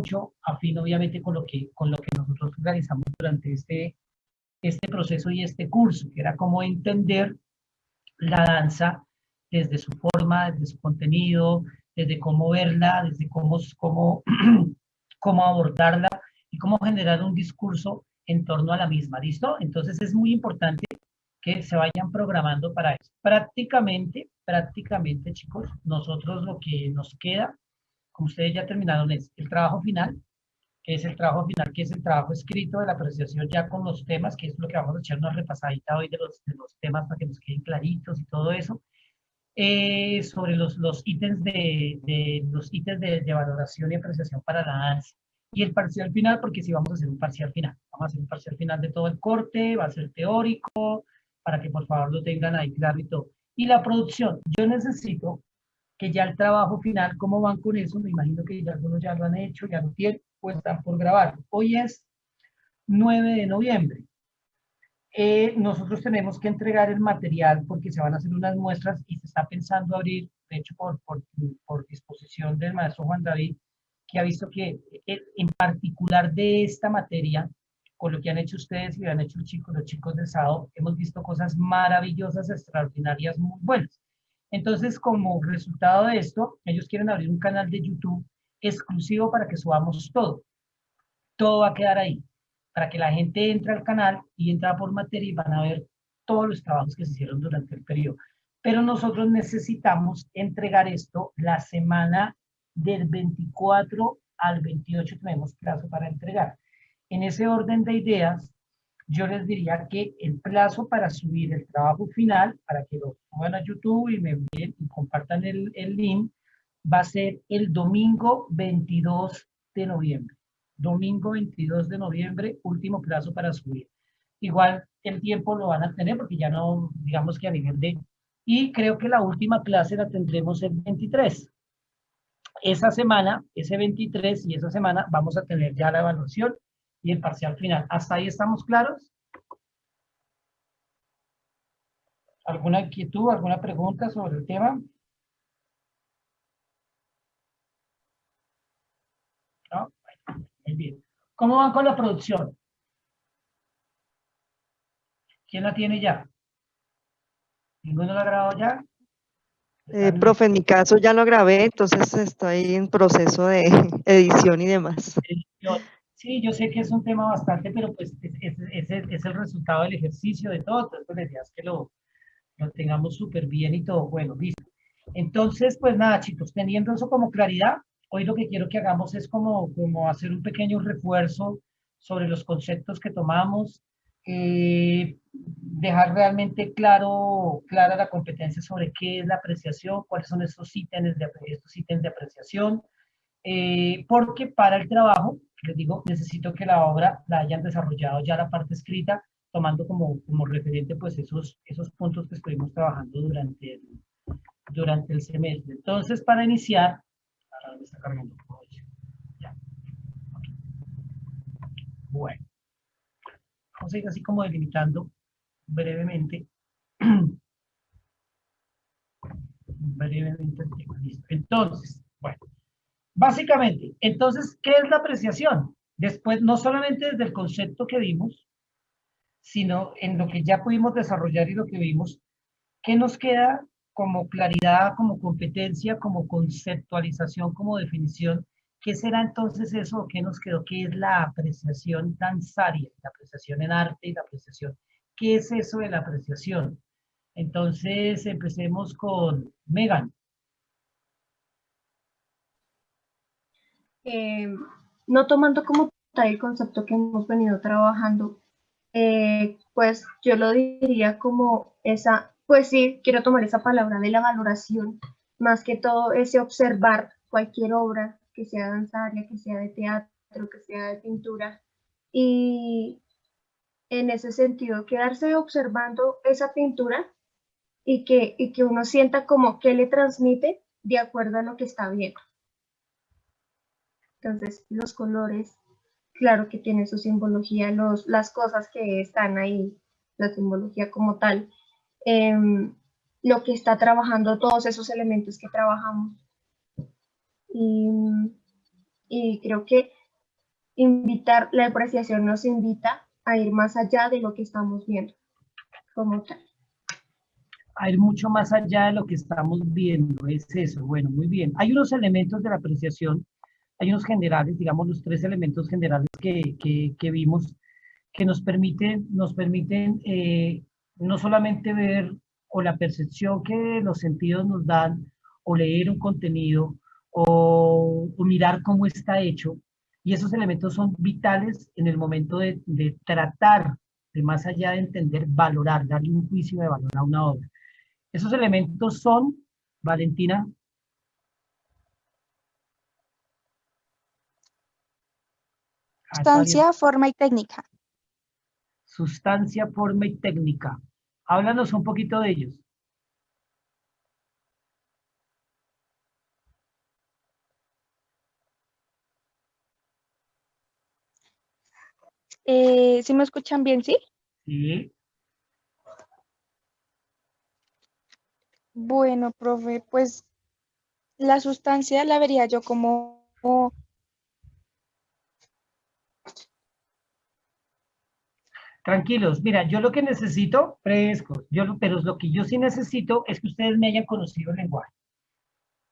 mucho afín obviamente con lo que nosotros realizamos durante este proceso y este curso, que era cómo entender la danza desde su forma, desde su contenido, desde cómo verla, desde cómo abordarla y cómo generar un discurso en torno a la misma, ¿listo? Entonces es muy importante que se vayan programando para eso. Prácticamente, chicos, nosotros lo que nos queda, como ustedes ya terminaron, es el trabajo final, que es el trabajo final, que es el trabajo escrito de la apreciación ya con los temas, que es lo que vamos a echar una repasadita hoy de los temas para que nos queden claritos y todo eso. Sobre los ítems de valoración y apreciación para la danza. Y el parcial final, porque sí vamos a hacer un parcial final. Vamos a hacer un parcial final de todo el corte, va a ser teórico, para que por favor lo tengan ahí claro y todo. Y la producción, yo necesito que ya el trabajo final, ¿cómo van con eso? Me imagino que ya algunos ya lo han hecho, ya lo tienen, o están por grabar. Hoy es 9 de noviembre. Nosotros tenemos que entregar el material porque se van a hacer unas muestras y se está pensando abrir, de hecho por disposición del maestro Juan David, que ha visto que en particular de esta materia, con lo que han hecho ustedes y lo han hecho los chicos del sábado, hemos visto cosas maravillosas, extraordinarias, muy buenas. Entonces, como resultado de esto, ellos quieren abrir un canal de YouTube exclusivo para que subamos todo. Todo va a quedar ahí, para que la gente entre al canal y entra por materia y van a ver todos los trabajos que se hicieron durante el periodo. Pero nosotros necesitamos entregar esto la semana del 24 al 28, tenemos plazo para entregar. En ese orden de ideas, yo les diría que el plazo para subir el trabajo final, para que lo suban a YouTube y me envíen y compartan el link, va a ser el domingo 22 de noviembre. Domingo 22 de noviembre, último plazo para subir. Igual el tiempo lo van a tener porque ya no, digamos que a nivel de... Y creo que la última clase la tendremos el 23. Esa semana, ese 23 y esa semana vamos a tener ya la evaluación y el parcial final. ¿Hasta ahí estamos claros? ¿Alguna inquietud, alguna pregunta sobre el tema? ¿No? Bueno, muy bien. ¿Cómo van con la producción? ¿Quién la tiene ya? ¿Ninguno la ha grabado ya? Profe, en mi caso ya lo grabé, entonces estoy en proceso de edición y demás. Sí, yo sé que es un tema bastante, pero pues es el resultado del ejercicio de todo, entonces pues la idea es que lo tengamos súper bien y todo. Bueno, listo. Entonces, pues nada, chicos, teniendo eso como claridad, hoy lo que quiero que hagamos es como hacer un pequeño refuerzo sobre los conceptos que tomamos, dejar realmente clara la competencia sobre qué es la apreciación, cuáles son estos ítems de apreciación, porque para el trabajo, les digo, necesito que la obra la hayan desarrollado ya la parte escrita, tomando como referente pues esos puntos que estuvimos trabajando durante el semestre. Entonces, para iniciar, ahora me está cargando. Ya. Okay. Bueno, vamos a ir así como delimitando brevemente, brevemente el tema. Listo. Entonces, bueno, básicamente, entonces, ¿qué es la apreciación? Después, no solamente desde el concepto que vimos, sino en lo que ya pudimos desarrollar y lo que vimos, ¿qué nos queda como claridad, como competencia, como conceptualización, como definición? ¿Qué será entonces eso? ¿Qué nos quedó? ¿Qué es la apreciación danzaria? La apreciación en arte y la apreciación. ¿Qué es eso de la apreciación? Entonces, empecemos con Megan. No tomando como tal el concepto que hemos venido trabajando, pues yo lo diría como esa, pues sí, quiero tomar esa palabra de la valoración, más que todo ese observar cualquier obra, que sea danzaria, que sea de teatro, que sea de pintura, y en ese sentido, quedarse observando esa pintura y que uno sienta como que le transmite de acuerdo a lo que está viendo. Entonces, los colores, claro que tienen su simbología, las cosas que están ahí, la simbología como tal, lo que está trabajando, todos esos elementos que trabajamos. Y y creo que la apreciación nos invita a ir más allá de lo que estamos viendo como tal. A ir mucho más allá de lo que estamos viendo, es eso. Bueno, muy bien. Hay unos elementos de la apreciación, hay unos generales, digamos los tres elementos generales que vimos, que nos permiten no solamente ver o la percepción que los sentidos nos dan, o leer un contenido, o mirar cómo está hecho. Y esos elementos son vitales en el momento de tratar de, más allá de entender, valorar, darle un juicio de valor a una obra. Esos elementos son, Valentina. Sustancia, forma y técnica. Sustancia, forma y técnica. Háblanos un poquito de ellos. ¿Sí me escuchan bien, sí? Sí. Bueno, profe, pues la sustancia la vería yo como Tranquilos, mira, yo lo que necesito, frescos, pero lo que yo sí necesito es que ustedes me hayan conocido el lenguaje.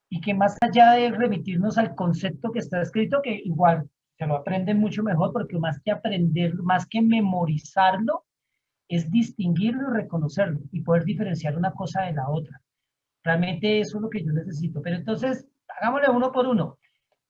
Y que más allá de remitirnos al concepto que está escrito, que igual se lo aprenden mucho mejor, porque más que aprenderlo, más que memorizarlo, es distinguirlo y reconocerlo y poder diferenciar una cosa de la otra. Realmente eso es lo que yo necesito. Pero entonces, hagámosle uno por uno.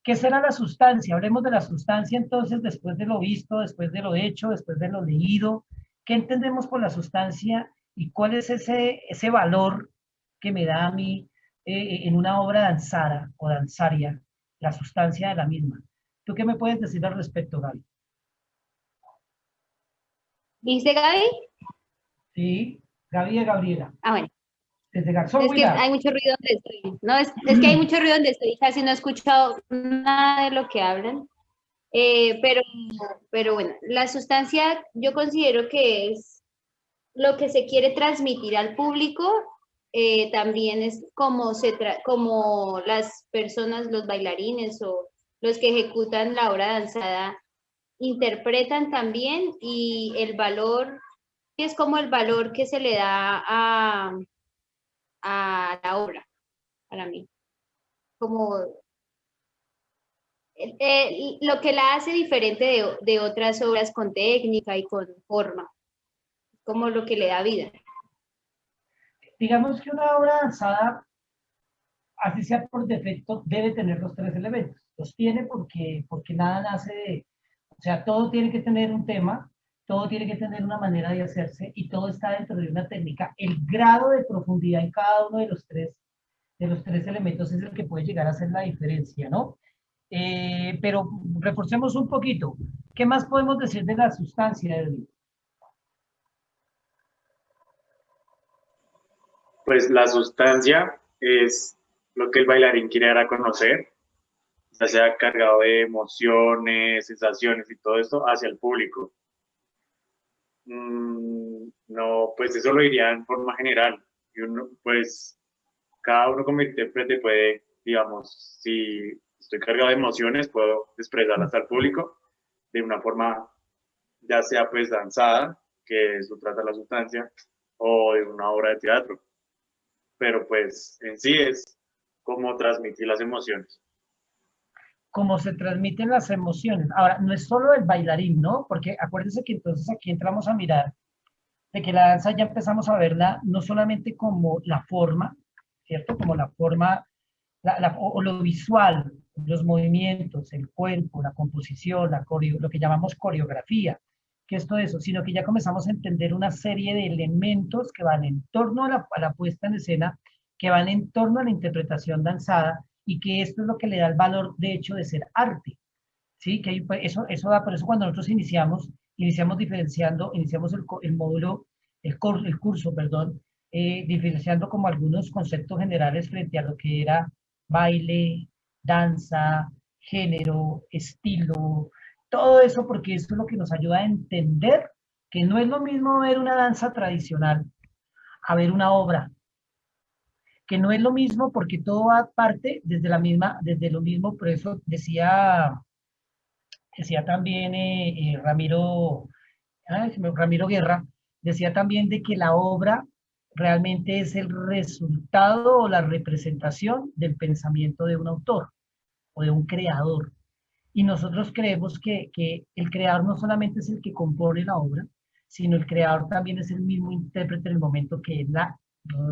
¿Qué será la sustancia? Hablemos de la sustancia entonces, después de lo visto, después de lo hecho, después de lo leído. ¿Qué entendemos por la sustancia y cuál es ese valor que me da a mí en una obra danzada o danzaria, la sustancia de la misma? ¿Tú qué me puedes decir al respecto, Gaby? ¿Dice Gaby? Sí, Gaby de Gabriela, Ah, bueno. desde Garzón Es que Huila. hay mucho ruido donde estoy. No, es que hay mucho ruido donde estoy. Casi no he escuchado nada de lo que hablan. Pero bueno, la sustancia yo considero que es lo que se quiere transmitir al público. También es como las personas, los bailarines o los que ejecutan la obra danzada interpretan también, y el valor, es como el valor que se le da a la obra, para mí. Como lo que la hace diferente de otras obras con técnica y con forma, como lo que le da vida. Digamos que una obra danzada, así sea por defecto, debe tener los tres elementos. Los tiene porque nada nace de, o sea, todo tiene que tener un tema, todo tiene que tener una manera de hacerse y todo está dentro de una técnica. El grado de profundidad en cada uno de los tres elementos es el que puede llegar a hacer la diferencia, ¿no? Pero reforcemos un poquito. ¿Qué más podemos decir de la sustancia, Edwin? Pues la sustancia es lo que el bailarín quiere dar a conocer, ya sea cargado de emociones, sensaciones y todo esto hacia el público. No, pues eso lo diría en forma general. Y uno, pues cada uno como intérprete puede, digamos, si estoy cargado de emociones, puedo expresarlas al público de una forma, ya sea pues danzada, que eso trata la sustancia, o de una obra de teatro. Pero pues en sí es cómo transmitir las emociones. Cómo se transmiten las emociones. Ahora, no es solo el bailarín, ¿no? Porque acuérdense que entonces aquí entramos a mirar de que la danza ya empezamos a verla no solamente como la forma, ¿cierto? Como la forma, o lo visual, los movimientos, el cuerpo, la composición, lo que llamamos coreografía, que es todo eso, sino que ya comenzamos a entender una serie de elementos que van en torno a la puesta en escena, que van en torno a la interpretación danzada, y que esto es lo que le da el valor, de hecho, de ser arte. ¿Sí? Que eso da, por eso cuando nosotros iniciamos diferenciando, iniciamos el módulo, el curso, perdón, diferenciando como algunos conceptos generales frente a lo que era baile, danza, género, estilo, todo eso, porque eso es lo que nos ayuda a entender que no es lo mismo ver una danza tradicional a ver una obra. que no es lo mismo porque todo va parte desde lo mismo, por eso decía también Ramiro Guerra, decía también de que la obra realmente es el resultado o la representación del pensamiento de un autor o de un creador. Y nosotros creemos que el creador no solamente es el que compone la obra, sino el creador también es el mismo intérprete en el momento que él la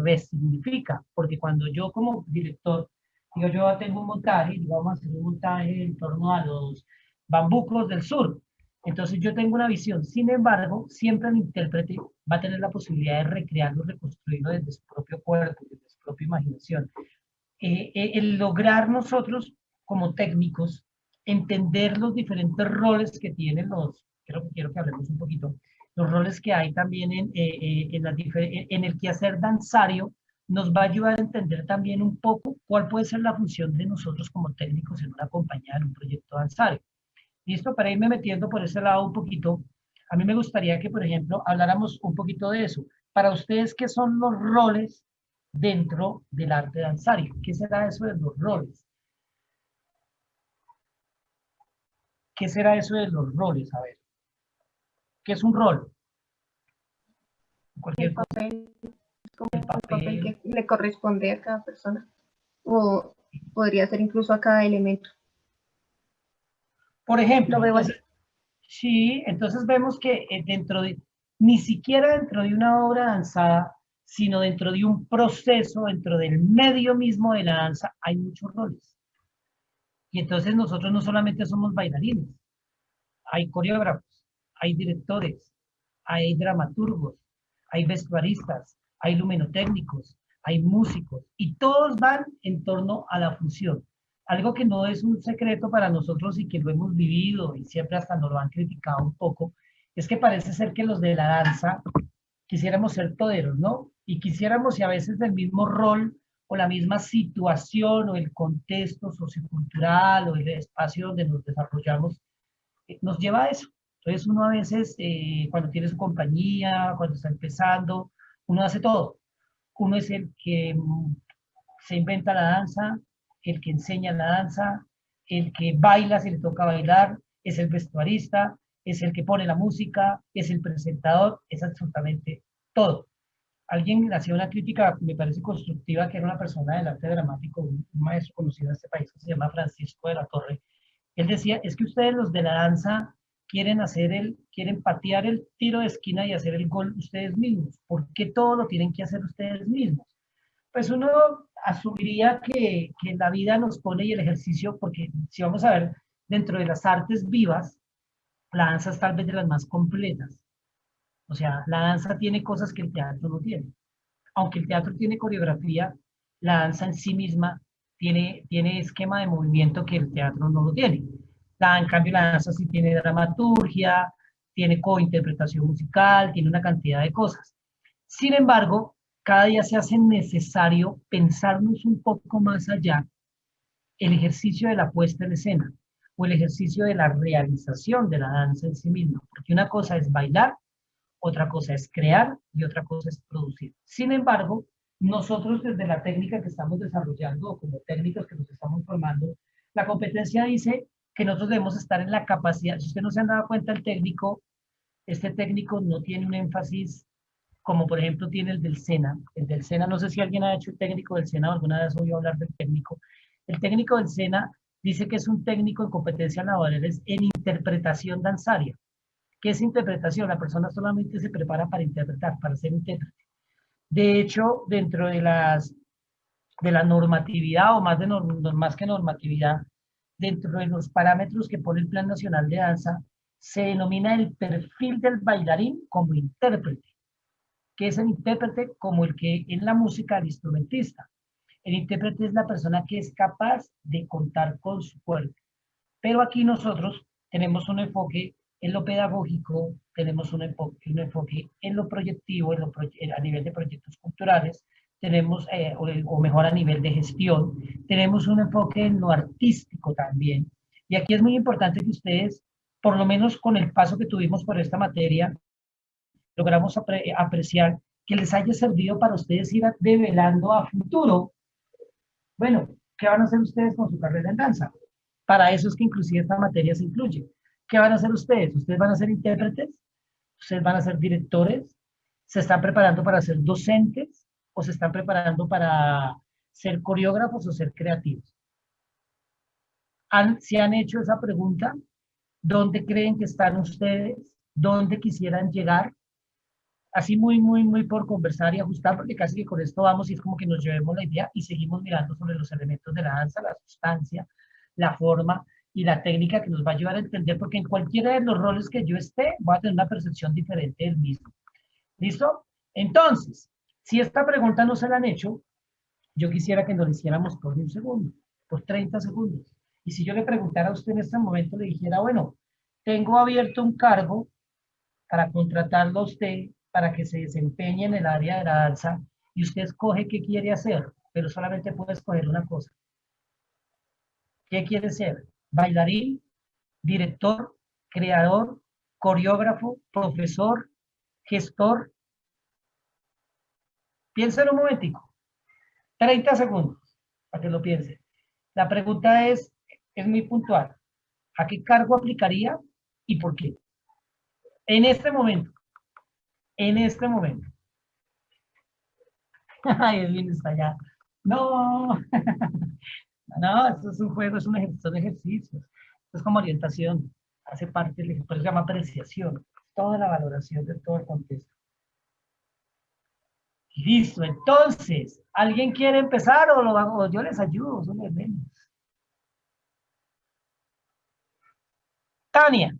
resignifica. Porque cuando yo como director, digo, yo tengo un montaje y vamos a hacer un montaje en torno a los bambucos del sur. Entonces yo tengo una visión. Sin embargo, siempre el intérprete va a tener la posibilidad de recrearlo, reconstruirlo desde su propio cuerpo, desde su propia imaginación. El lograr nosotros como técnicos entender los diferentes roles que tienen quiero que hablemos un poquito, los roles que hay también en el quehacer danzario, nos va a ayudar a entender también un poco cuál puede ser la función de nosotros como técnicos en una compañía, en un proyecto danzario. Listo, para irme metiendo por ese lado un poquito, a mí me gustaría que, por ejemplo, habláramos un poquito de eso. Para ustedes, ¿qué son los roles dentro del arte danzario? ¿Qué será eso de los roles? ¿Qué será eso de los roles? A ver, ¿qué es un rol? Cualquier El cosa, papel, como el el papel papel. que le corresponde a cada persona. O podría ser incluso a cada elemento. Por Lo ejemplo, veo así. entonces, sí, entonces vemos que ni siquiera dentro de una obra danzada, sino dentro de un proceso, dentro del medio mismo de la danza, hay muchos roles. Y entonces nosotros no solamente somos bailarines, hay coreógrafos, hay directores, hay dramaturgos, hay vestuaristas, hay luminotécnicos, hay músicos, y todos van en torno a la función. Algo que no es un secreto para nosotros y que lo hemos vivido y siempre hasta nos lo han criticado un poco, es que parece ser que los de la danza quisiéramos ser toderos, ¿no? Y quisiéramos y a veces del mismo rol o la misma situación o el contexto sociocultural o el espacio donde nos desarrollamos nos lleva a eso. Entonces uno a veces, cuando tiene su compañía, cuando está empezando, uno hace todo. Uno es el que se inventa la danza, el que enseña la danza, el que baila si le toca bailar, es el vestuarista, es el que pone la música, es el presentador, es absolutamente todo. Alguien hacía una crítica, me parece constructiva, que era una persona del arte dramático, un maestro conocido en este país que se llama Francisco de la Torre. Él decía, es que ustedes los de la danza quieren patear el tiro de esquina y hacer el gol ustedes mismos. ¿Por qué todo lo tienen que hacer ustedes mismos? Pues uno asumiría que la vida nos pone y el ejercicio, porque si vamos a ver dentro de las artes vivas, la danza es tal vez de las más completas. O sea, la danza tiene cosas que el teatro no tiene. Aunque el teatro tiene coreografía, la danza en sí misma tiene esquema de movimiento que el teatro no lo tiene. En cambio, la danza sí tiene dramaturgia, tiene cointerpretación musical, tiene una cantidad de cosas. Sin embargo, cada día se hace necesario pensarnos un poco más allá el ejercicio de la puesta en escena o el ejercicio de la realización de la danza en sí misma, porque una cosa es bailar, otra cosa es crear y otra cosa es producir. Sin embargo, nosotros desde la técnica que estamos desarrollando o como técnicos que nos estamos formando, la competencia dice que nosotros debemos estar en la capacidad, si ustedes no se han dado cuenta, este técnico no tiene un énfasis como por ejemplo tiene el del SENA. El del SENA, no sé si alguien ha hecho el técnico del SENA o alguna vez oído hablar del técnico. El técnico del SENA dice que es un técnico en competencias laborales en interpretación danzaria. ¿Qué es interpretación? La persona solamente se prepara para interpretar, para ser intérprete. De hecho, dentro de la normatividad, o más que normatividad, dentro de los parámetros que pone el Plan Nacional de Danza, se denomina el perfil del bailarín como intérprete. ¿Qué es el intérprete? Como el que en la música, el instrumentista. El intérprete es la persona que es capaz de contar con su cuerpo. Pero aquí nosotros tenemos un enfoque en lo pedagógico, tenemos un enfoque en lo proyectivo, a nivel de proyectos culturales, tenemos, o mejor a nivel de gestión, tenemos un enfoque en lo artístico también. Y aquí es muy importante que ustedes, por lo menos con el paso que tuvimos por esta materia, logramos apreciar que les haya servido para ustedes ir develando a futuro. Bueno, ¿qué van a hacer ustedes con su carrera en danza? Para eso es que inclusive esta materia se incluye. ¿Qué van a hacer ustedes? ¿Ustedes van a ser intérpretes? ¿Ustedes van a ser directores? ¿Se están preparando para ser docentes? ¿O se están preparando para ser coreógrafos o ser creativos? ¿Se han hecho esa pregunta? ¿Dónde creen que están ustedes? ¿Dónde quisieran llegar? Así muy por conversar y ajustar, porque casi que con esto vamos y es como que nos llevemos la idea y seguimos mirando sobre los elementos de la danza, la sustancia, la forma y la técnica que nos va a ayudar a entender, porque en cualquiera de los roles que yo esté, voy a tener una percepción diferente del mismo. ¿Listo? Entonces, si esta pregunta no se la han hecho, yo quisiera que nos la hiciéramos por un segundo, por 30 segundos. Y si yo le preguntara a usted en este momento, le dijera, bueno, tengo abierto un cargo para contratarlo a usted para que se desempeñe en el área de la danza y usted escoge qué quiere hacer, pero solamente puede escoger una cosa. ¿Qué quiere ser? ¿Bailarín, director, creador, coreógrafo, profesor, gestor? Piensen un momentico. 30 segundos para que lo piensen. La pregunta es muy puntual. ¿A qué cargo aplicaría y por qué? En este momento. En este momento. Ay, Edwin está allá. No. No, esto es un juego, son ejercicios. Esto es como orientación. Hace parte del ejercicio, se llama apreciación. Toda la valoración de todo el contexto. Listo, entonces, ¿alguien quiere empezar o yo les ayudo? Son los menos. Tania.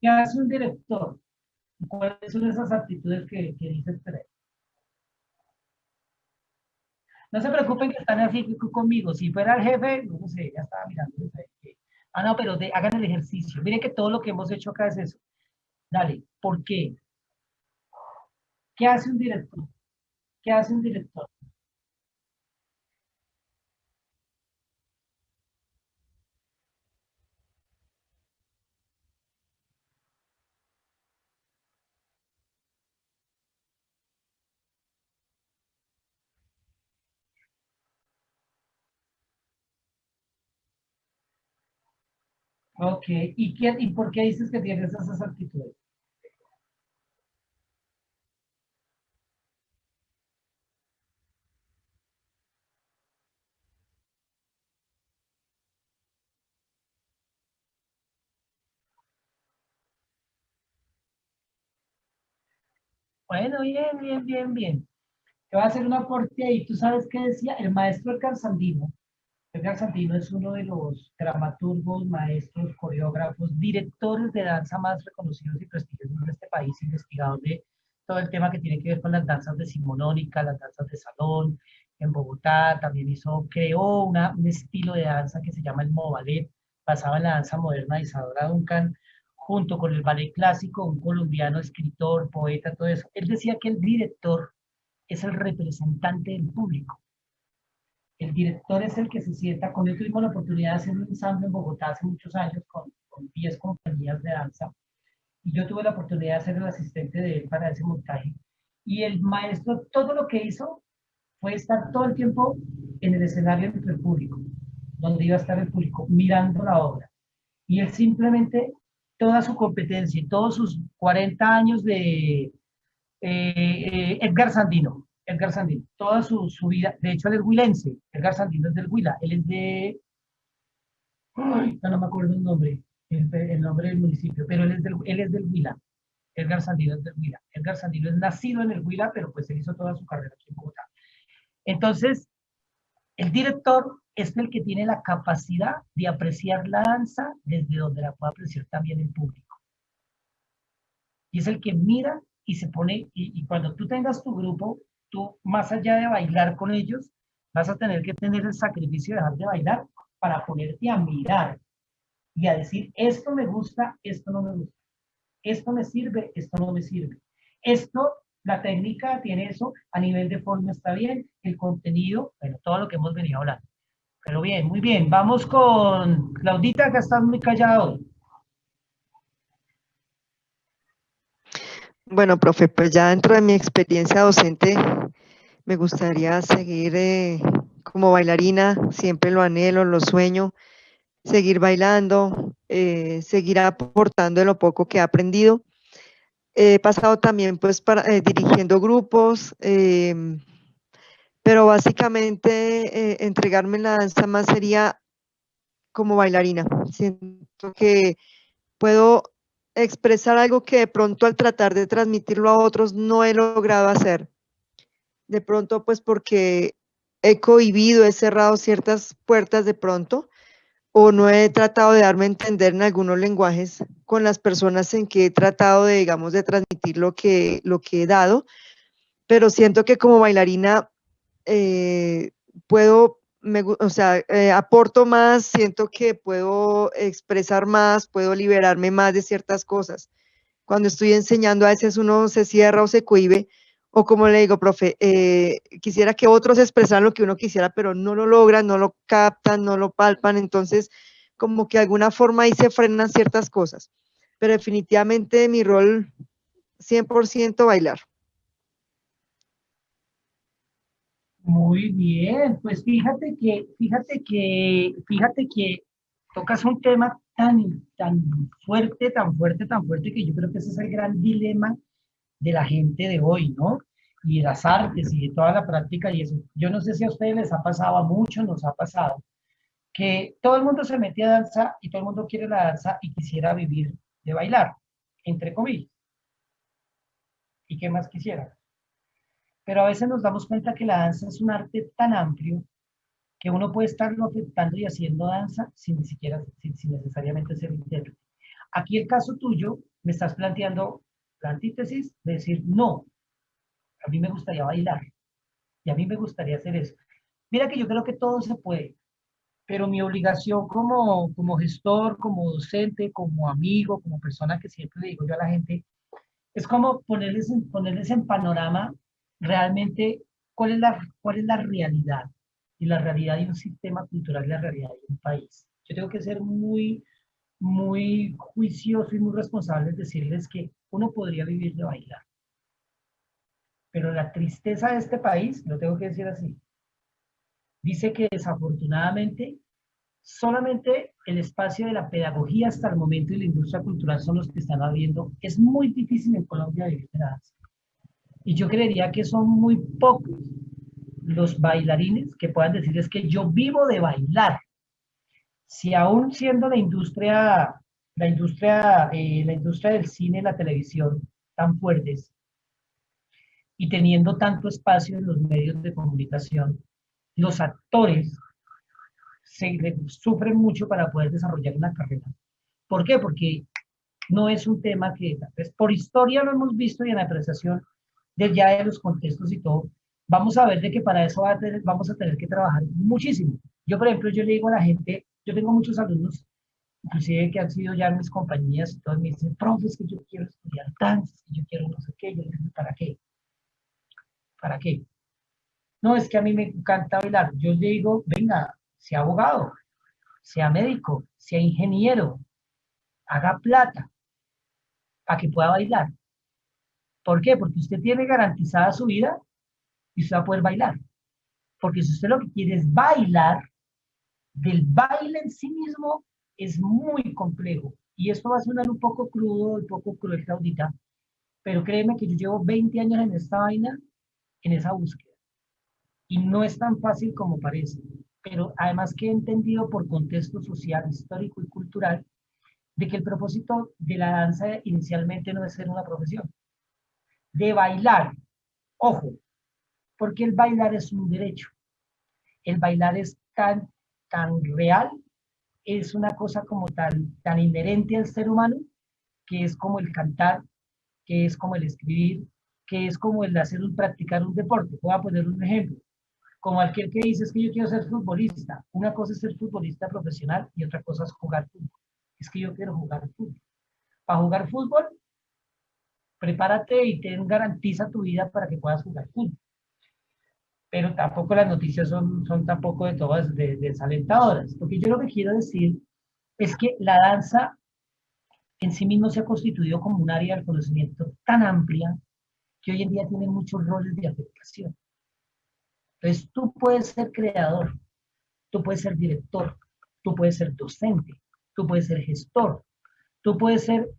¿Qué hace un director? ¿Cuáles son esas actitudes que dice Tere? No se preocupen que están así conmigo. Si fuera el jefe, no sé, ya estaba mirando. Ah, no, pero hagan el ejercicio. Miren que todo lo que hemos hecho acá es eso. Dale, ¿por qué? ¿Qué hace un director? ¿Qué hace un director? Ok, ¿y por qué dices que tienes esas actitudes? Bueno, bien. Te voy a hacer un aporte ahí. ¿Tú sabes qué decía? El maestro Edgar Sandino. Edgar Sandino es uno de los dramaturgos, maestros, coreógrafos, directores de danza más reconocidos y prestigiosos de este país, investigador de todo el tema que tiene que ver con las danzas decimonónicas, las danzas de salón. En Bogotá también creó un estilo de danza que se llama el Mo Ballet, basado en la danza moderna de Isadora Duncan, junto con el ballet clásico, un colombiano, escritor, poeta, todo eso. Él decía que el director es el representante del público. El director es el que se sienta. Con él tuvimos la oportunidad de hacer un ensamble en Bogotá hace muchos años con 10 compañías de danza. Y yo tuve la oportunidad de ser el asistente de él para ese montaje. Y el maestro, todo lo que hizo fue estar todo el tiempo en el escenario entre el público, donde iba a estar el público, mirando la obra. Y él simplemente, toda su competencia y todos sus 40 años de Edgar Sandino, toda su vida, de hecho él es huilense, Edgar Sandino es del Huila, él es de, ay, no me acuerdo el nombre, el nombre del municipio, pero él es del Huila, Edgar Sandino es del Huila. Edgar Sandino es nacido en el Huila, pero pues él hizo toda su carrera aquí en Bogotá. Entonces, el director es el que tiene la capacidad de apreciar la danza desde donde la puede apreciar también el público. Y es el que mira y se pone, y cuando tú tengas tu grupo, tú más allá de bailar con ellos, vas a tener que tener el sacrificio de dejar de bailar para ponerte a mirar y a decir, esto me gusta, esto no me gusta, esto me sirve, esto no me sirve. Esto, la técnica tiene eso, a nivel de forma está bien, el contenido, bueno, todo lo que hemos venido hablando. Pero bien, muy bien, vamos con Claudita, que estás muy callado. Bueno, profe, pues ya dentro de mi experiencia docente, me gustaría seguir como bailarina, siempre lo anhelo, lo sueño, seguir bailando, seguir aportando en lo poco que he aprendido. He pasado también pues dirigiendo grupos, pero básicamente entregarme en la danza más sería como bailarina. Siento que puedo expresar algo que de pronto al tratar de transmitirlo a otros no he logrado hacer. De pronto pues porque he cohibido, he cerrado ciertas puertas de pronto, o no he tratado de darme a entender en algunos lenguajes con las personas en que he tratado de, digamos, de transmitir lo que he dado, pero siento que como bailarina puedo, o sea, aporto más, siento que puedo expresar más, puedo liberarme más de ciertas cosas. Cuando estoy enseñando, a veces uno se cierra o se cohíbe, o como le digo, profe, quisiera que otros expresaran lo que uno quisiera, pero no lo logran, no lo captan, no lo palpan, entonces como que de alguna forma ahí se frenan ciertas cosas. Pero definitivamente mi rol 100% bailar. Muy bien, pues fíjate que tocas un tema tan fuerte, tan fuerte, tan fuerte, que yo creo que ese es el gran dilema de la gente de hoy, ¿no? Y de las artes y de toda la práctica y eso. Yo no sé si a ustedes les ha pasado, a muchos nos ha pasado, que todo el mundo se mete a danza y todo el mundo quiere la danza y quisiera vivir de bailar, entre comillas. ¿Y qué más quisiera? Pero a veces nos damos cuenta que la danza es un arte tan amplio que uno puede estarlo afectando y haciendo danza sin ni siquiera, sin necesariamente ser intérprete. Aquí el caso tuyo, me estás planteando la antítesis de decir, no, a mí me gustaría bailar y a mí me gustaría hacer eso. Mira que yo creo que todo se puede, pero mi obligación como gestor, como docente, como amigo, como persona que siempre le digo yo a la gente, es como ponerles en panorama realmente cuál es la realidad. Y la realidad de un sistema cultural, la realidad de un país. Yo tengo que ser muy juicioso y muy responsable en decirles que uno podría vivir de bailar. Pero la tristeza de este país, lo tengo que decir así, dice que desafortunadamente solamente el espacio de la pedagogía hasta el momento y la industria cultural son los que están abriendo. Es muy difícil en Colombia vivir de la danza. Y yo creería que son muy pocos los bailarines que puedan decir es que yo vivo de bailar. Si aún siendo la industria del cine y la televisión tan fuertes y teniendo tanto espacio en los medios de comunicación, los actores sufren mucho para poder desarrollar una carrera. ¿Por qué? Porque no es un tema que, pues, por historia lo hemos visto y en la apreciación de ya de los contextos y todo, vamos a ver de que para eso vamos a tener que trabajar muchísimo. Yo, por ejemplo, yo le digo a la gente, yo tengo muchos alumnos, inclusive que han sido ya en mis compañías y todos me dicen, profe, es que yo quiero estudiar danza, es que yo quiero no sé qué, yo digo, ¿para qué? ¿Para qué? No, es que a mí me encanta bailar. Yo le digo, venga, sea abogado, sea médico, sea ingeniero, haga plata para que pueda bailar. ¿Por qué? Porque usted tiene garantizada su vida y usted va a poder bailar. Porque si usted lo que quiere es bailar, del baile en sí mismo es muy complejo. Y esto va a sonar un poco crudo, un poco cruel, Claudita, pero créeme que yo llevo 20 años en esta vaina, en esa búsqueda. Y no es tan fácil como parece. Pero además que he entendido por contexto social, histórico y cultural, de que el propósito de la danza inicialmente no es ser una profesión. De bailar, ojo, porque el bailar es un derecho. El bailar es tan real, es una cosa como tan inherente al ser humano, que es como el cantar, que es como el escribir, que es como el hacer practicar un deporte. Voy a poner un ejemplo. Como aquel que dice es que yo quiero ser futbolista. Una cosa es ser futbolista profesional y otra cosa es jugar fútbol. Es que yo quiero jugar fútbol. Para jugar fútbol, prepárate y garantiza tu vida para que puedas jugar fútbol. Pero tampoco las noticias son tampoco de todas desalentadoras. Lo que yo lo que quiero decir es que la danza en sí mismo se ha constituido como un área del conocimiento tan amplia que hoy en día tiene muchos roles de aplicación. Entonces tú puedes ser creador, tú puedes ser director, tú puedes ser docente, tú puedes ser gestor, tú puedes ser,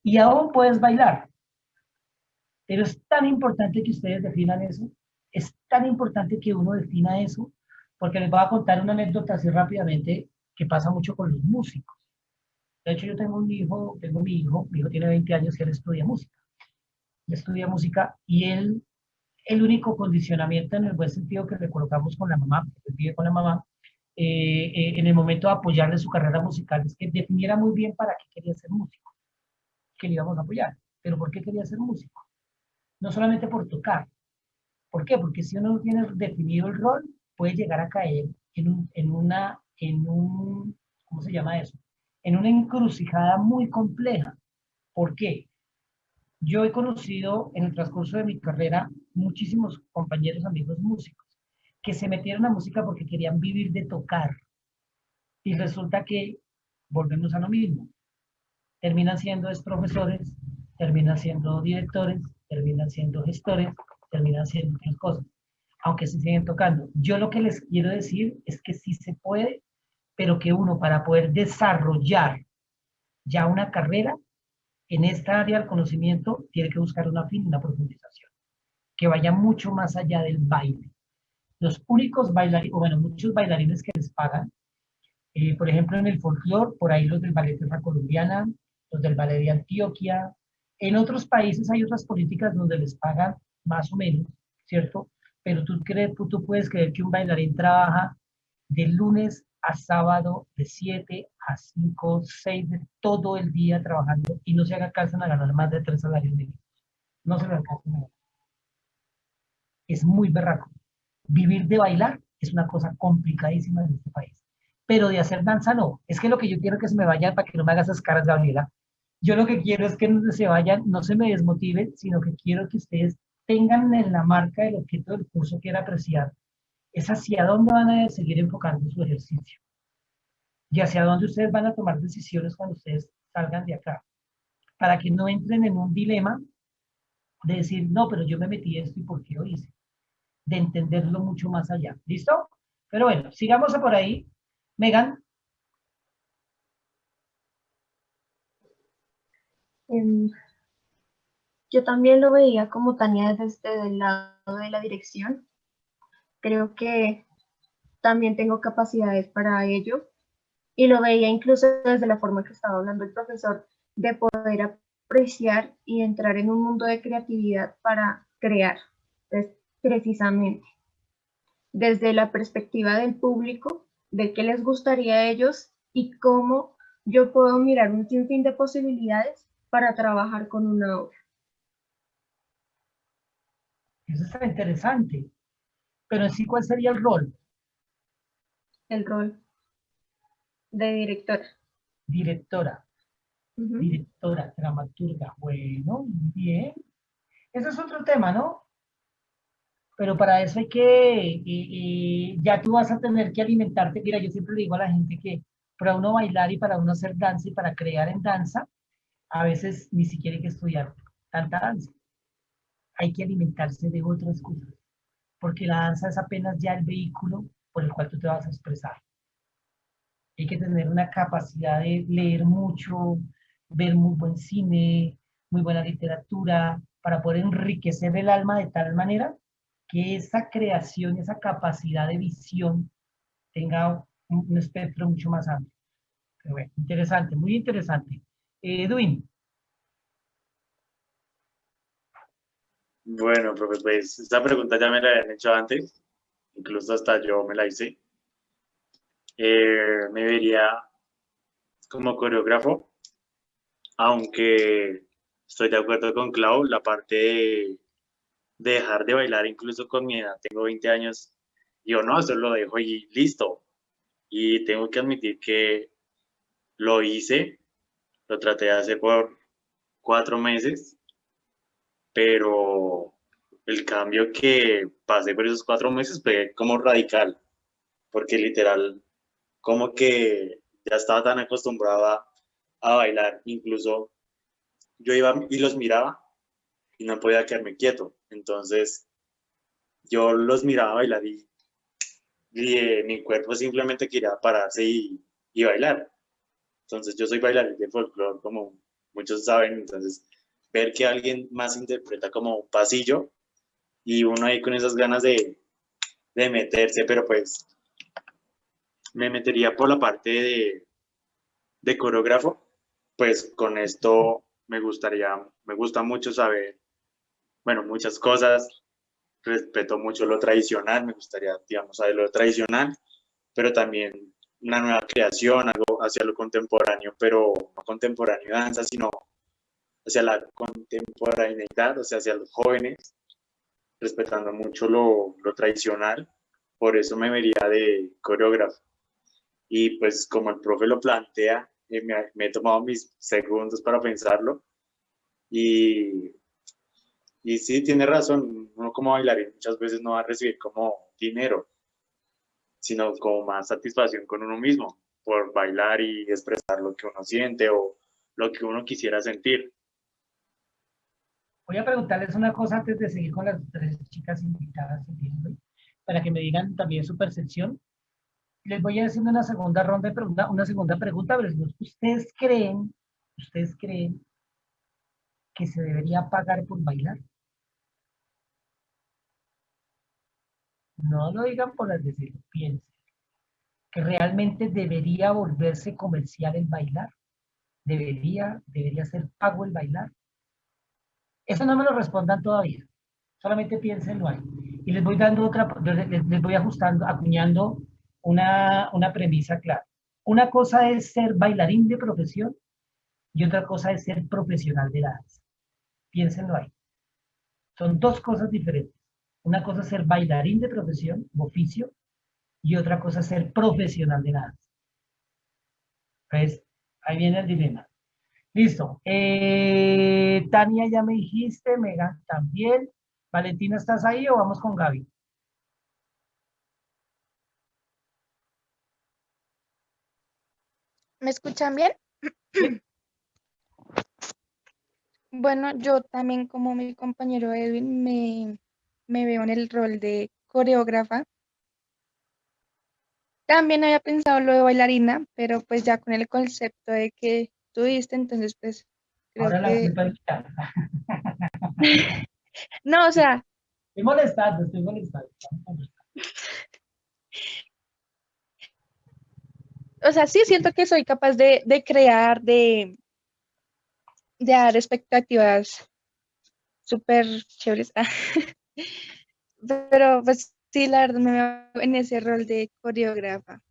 y aún puedes bailar. Pero es tan importante que ustedes definan eso, es tan importante que uno defina eso, porque les voy a contar una anécdota así rápidamente que pasa mucho con los músicos. De hecho, yo tengo mi hijo tiene 20 años y él estudia música. Él estudia música y el único condicionamiento en el buen sentido que le colocamos con la mamá, porque él vive con la mamá, en el momento de apoyarle su carrera musical, es que definiera muy bien para qué quería ser músico, que le íbamos a apoyar. Pero ¿por qué quería ser músico? No solamente por tocar. ¿Por qué? Porque si uno no tiene definido el rol, puede llegar a caer ¿cómo se llama eso? En una encrucijada muy compleja. ¿Por qué? Yo he conocido en el transcurso de mi carrera muchísimos compañeros, amigos músicos, que se metieron a música porque querían vivir de tocar. Y resulta que volvemos a lo mismo. Terminan siendo profesores, terminan siendo directores, terminan siendo gestores, terminan siendo otras cosas, aunque se siguen tocando. Yo lo que les quiero decir es que sí se puede, pero que uno para poder desarrollar ya una carrera en esta área del conocimiento tiene que buscar una fin, una profundización, que vaya mucho más allá del baile. Los únicos bailarines, o bueno, muchos bailarines que les pagan, por ejemplo, en el folclore, por ahí los del ballet de la colombiana, los del ballet de Antioquia. En otros países hay otras políticas donde les pagan más o menos, ¿cierto? Pero tú puedes creer que un bailarín trabaja de lunes a sábado, de 7 a 5, 6, de todo el día trabajando y no se alcanzan a ganar más de 3 salarios mínimos. No se lo alcanzan a ganar. Es muy berraco. Vivir de bailar es una cosa complicadísima en este país. Pero de hacer danza no. Es que lo que yo quiero es que se me vayan para que no me hagas esas caras, Gabriela. Yo lo que quiero es que no se vayan, no se me desmotiven, sino que quiero que ustedes tengan en la marca del objeto del curso que era apreciar. Es hacia dónde van a seguir enfocando su ejercicio. Y hacia dónde ustedes van a tomar decisiones cuando ustedes salgan de acá. Para que no entren en un dilema de decir, no, pero yo me metí esto y ¿por qué lo hice? De entenderlo mucho más allá. ¿Listo? Pero bueno, sigamos por ahí. Megan. Yo también lo veía como Tania desde el lado de la dirección. Creo que también tengo capacidades para ello y lo veía incluso desde la forma que estaba hablando el profesor, de poder apreciar y entrar en un mundo de creatividad para crear, pues, precisamente desde la perspectiva del público, de qué les gustaría a ellos y cómo yo puedo mirar un sinfín de posibilidades para trabajar con una obra. Eso está interesante. Pero en sí, ¿cuál sería el rol? El rol de directora. Directora. Directora, dramaturga. Bueno, bien. Ese es otro tema, ¿no? Pero para eso hay que, ya tú vas a tener que alimentarte. Mira, yo siempre le digo a la gente que para uno bailar y para uno hacer danza y para crear en danza, a veces ni siquiera hay que estudiar tanta danza. Hay que alimentarse de otras cosas, porque la danza es apenas ya el vehículo por el cual tú te vas a expresar. Hay que tener una capacidad de leer mucho, ver muy buen cine, muy buena literatura, para poder enriquecer el alma de tal manera que esa creación, esa capacidad de visión tenga un espectro mucho más amplio. Pero bueno, interesante, muy interesante. Edwin. Bueno, profe, pues esta pregunta ya me la habían hecho antes, incluso hasta yo me la hice. Me vería como coreógrafo, aunque estoy de acuerdo con Clau, la parte de dejar de bailar incluso con mi edad, tengo 20 años, yo no, eso lo dejo y listo. Y tengo que admitir que lo hice, lo traté de hacer por 4 meses, pero el cambio que pasé por esos 4 meses fue como radical, porque literal, como que ya estaba tan acostumbrado a bailar, incluso yo iba y los miraba y no podía quedarme quieto, entonces yo los miraba bailar y mi cuerpo simplemente quería pararse y bailar. Entonces yo soy bailarín de folclore, como muchos saben, entonces ver que alguien más interpreta como un pasillo y uno ahí con esas ganas de meterse, pero pues me metería por la parte de coreógrafo, pues con esto me gusta mucho saber, bueno, muchas cosas, respeto mucho lo tradicional, me gustaría, digamos, saber lo tradicional, pero también una nueva creación, algo hacia lo contemporáneo, pero no contemporáneo danza, sino hacia la contemporaneidad, o sea, hacia los jóvenes, respetando mucho lo tradicional, por eso me vería de coreógrafo. Y pues como el profe lo plantea, me he tomado mis segundos para pensarlo y, y sí, tiene razón, uno como bailarín muchas veces no va a recibir como dinero, sino como más satisfacción con uno mismo por bailar y expresar lo que uno siente o lo que uno quisiera sentir. Voy a preguntarles una cosa antes de seguir con las tres chicas invitadas el día de hoy, para que me digan también su percepción. Les voy a hacer una segunda ronda de preguntas, una segunda pregunta, pero ustedes creen que se debería pagar por bailar? No lo digan por las decirlo, piensen. Que realmente debería volverse comercial el bailar. Debería ser pago el bailar. Eso no me lo respondan todavía. Solamente piénsenlo ahí. Y les voy dando les voy ajustando, acuñando una premisa clara. Una cosa es ser bailarín de profesión y otra cosa es ser profesional de la danza. Piénsenlo ahí. Son dos cosas diferentes. Una cosa es ser bailarín de profesión, oficio, y otra cosa es ser profesional de la danza. Pues ahí viene el dilema. Listo. Tania, ya me dijiste, Megan también. Valentina, ¿estás ahí o vamos con Gaby? ¿Me escuchan bien? Bueno, yo también como mi compañero Edwin me veo en el rol de coreógrafa. También había pensado lo de bailarina, pero pues ya con el concepto de que tú diste, entonces pues creo Ahora la que... culpa es mía. No, o sea, Estoy molestando, estoy molestando. sí siento que soy capaz de crear, de dar expectativas súper chéveres. Pero pues sí, la verdad me veo en ese rol de coreógrafa.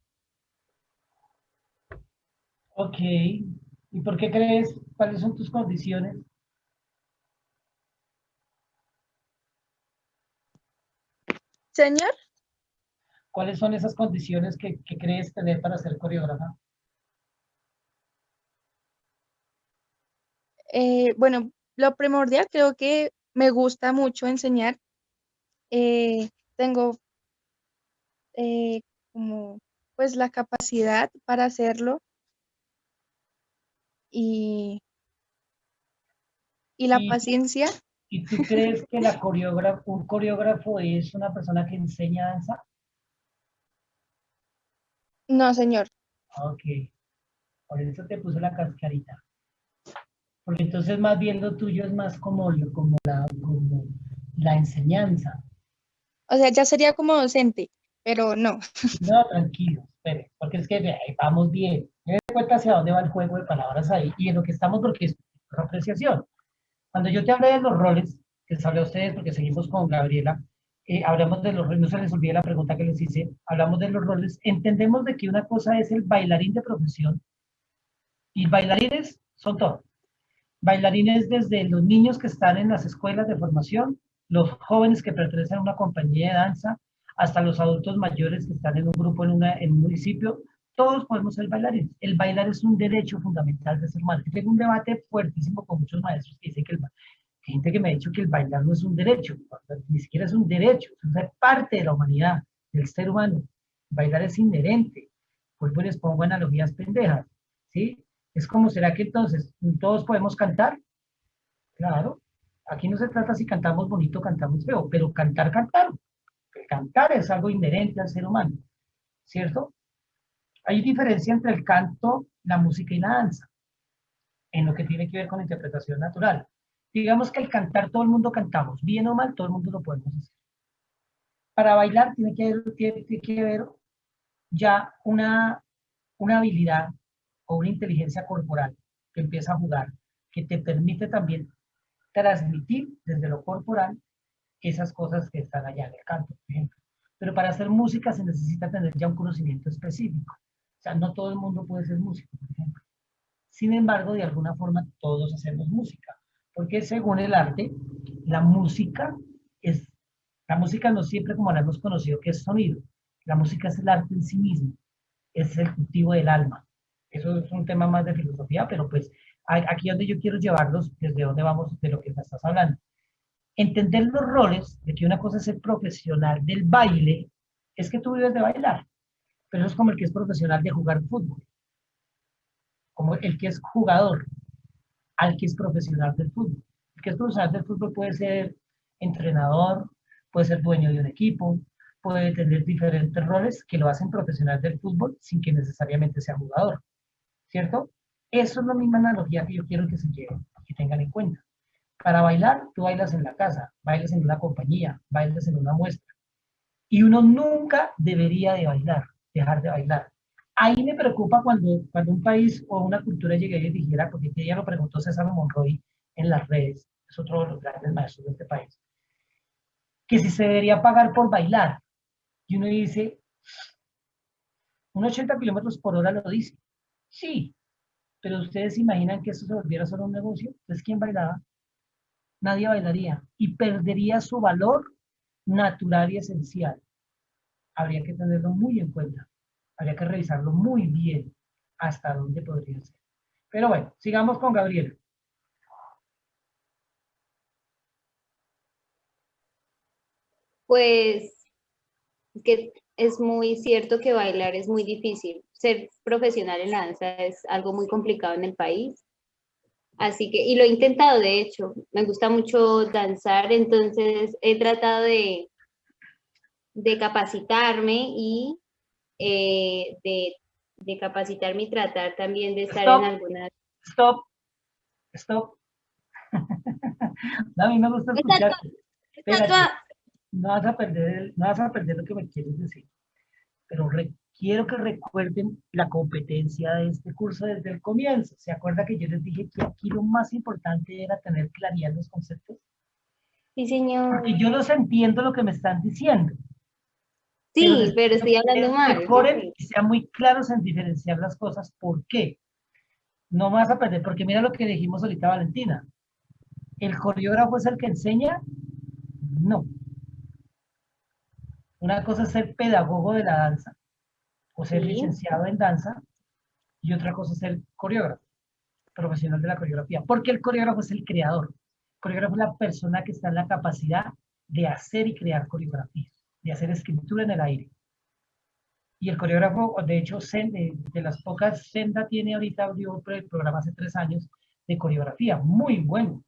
Ok. ¿Y por qué crees? ¿Cuáles son tus condiciones? Señor, ¿Cuáles son esas condiciones que crees tener para ser coreógrafa? bueno, lo primordial creo que me gusta mucho enseñar. Tengo eh, como pues la capacidad para hacerlo y, y la ¿Y, paciencia. y tú crees que un coreógrafo es una persona que enseña danza? No, señor. Ok. Por eso te puse la cascarita. Porque entonces más bien lo tuyo es más como la enseñanza. O sea, ya sería como docente, pero no. No, tranquilo, espere, porque es que vea, ahí vamos bien. Me doy cuenta hacia dónde va el juego de palabras ahí y en lo que estamos porque es apreciación. Cuando yo te hablé de los roles, que les hablé a ustedes porque seguimos con Gabriela, hablamos de los roles, no se les olvide la pregunta que les hice, hablamos de los roles, entendemos de que una cosa es el bailarín de profesión y bailarines son todos. Bailarines desde los niños que están en las escuelas de formación, los jóvenes que pertenecen a una compañía de danza, hasta los adultos mayores que están en un grupo en un municipio, todos podemos ser bailarines. El bailar es un derecho fundamental del ser humano. Yo tengo un debate fuertísimo con muchos maestros que dicen que hay gente que me ha dicho que el bailar no es un derecho, ni siquiera es un derecho, es parte de la humanidad, del ser humano. Bailar es inherente. Pues les pongo analogías pendejas, ¿sí? Es como, ¿será que entonces todos podemos cantar? Claro. Aquí no se trata si cantamos bonito o cantamos feo, pero cantar, cantar. Cantar es algo inherente al ser humano, ¿cierto? Hay diferencia entre el canto, la música y la danza, en lo que tiene que ver con la interpretación natural. Digamos que el cantar, todo el mundo cantamos, bien o mal, todo el mundo lo podemos hacer. Para bailar tiene que haber ya una habilidad o una inteligencia corporal que empieza a jugar, que te permite también transmitir desde lo corporal esas cosas que están allá en el canto, por ejemplo. Pero para hacer música se necesita tener ya un conocimiento específico. O sea, no todo el mundo puede ser músico, por ejemplo. Sin embargo, de alguna forma todos hacemos música, porque según el arte, la música no siempre como la hemos conocido que es sonido. La música es el arte en sí mismo, es el cultivo del alma. Eso es un tema más de filosofía, pero pues aquí donde yo quiero llevarlos, desde donde vamos, de lo que me estás hablando. Entender los roles de que una cosa es ser profesional del baile, es que tú vives de bailar, pero eso es como el que es profesional de jugar fútbol, como el que es jugador, al que es profesional del fútbol. El que es profesional del fútbol puede ser entrenador, puede ser dueño de un equipo, puede tener diferentes roles que lo hacen profesional del fútbol sin que necesariamente sea jugador, ¿cierto? Eso es la misma analogía que yo quiero que se lleven, que tengan en cuenta. Para bailar, tú bailas en la casa, bailas en una compañía, bailas en una muestra. Y uno nunca debería de bailar, dejar de bailar. Ahí me preocupa cuando un país o una cultura llegue y dijera, porque ya lo preguntó César Monroy en las redes, es otro de los grandes maestros de este país, que si se debería pagar por bailar. Y uno dice, unos 80 kilómetros por hora lo dice. Sí, pero ustedes se imaginan que eso se volviera solo un negocio. Entonces, ¿quién bailaba? Nadie bailaría y perdería su valor natural y esencial. Habría que tenerlo muy en cuenta. Habría que revisarlo muy bien hasta dónde podría ser. Pero bueno, sigamos con Gabriela. Pues que es muy cierto que bailar es muy difícil. Ser profesional en la danza es algo muy complicado en el país. Así que, y lo he intentado, de hecho, me gusta mucho danzar, entonces he tratado de capacitarme y de capacitarme y tratar también de estar en algunas... Stop. A mí me gusta escuchar. Espérate, no vas a perder lo que me quieres decir. Pero quiero que recuerden la competencia de este curso desde el comienzo. ¿Se acuerda que yo les dije que aquí lo más importante era tener claridad en los conceptos? Sí, señor. Porque yo los entiendo lo que me están diciendo. Sí, pero estoy hablando mal. Mejoren y sean muy claros en diferenciar las cosas. ¿Por qué? No vas a perder, porque mira lo que dijimos ahorita, Valentina. ¿El coreógrafo es el que enseña? No. Una cosa es ser pedagogo de la danza o ser licenciado en danza y otra cosa es ser coreógrafo, profesional de la coreografía, porque el coreógrafo es el creador. El coreógrafo es la persona que está en la capacidad de hacer y crear coreografías, de hacer escritura en el aire. Y el coreógrafo, de hecho, de las pocas, Senda tiene ahorita, abrió el programa hace 3 años de coreografía, muy bueno.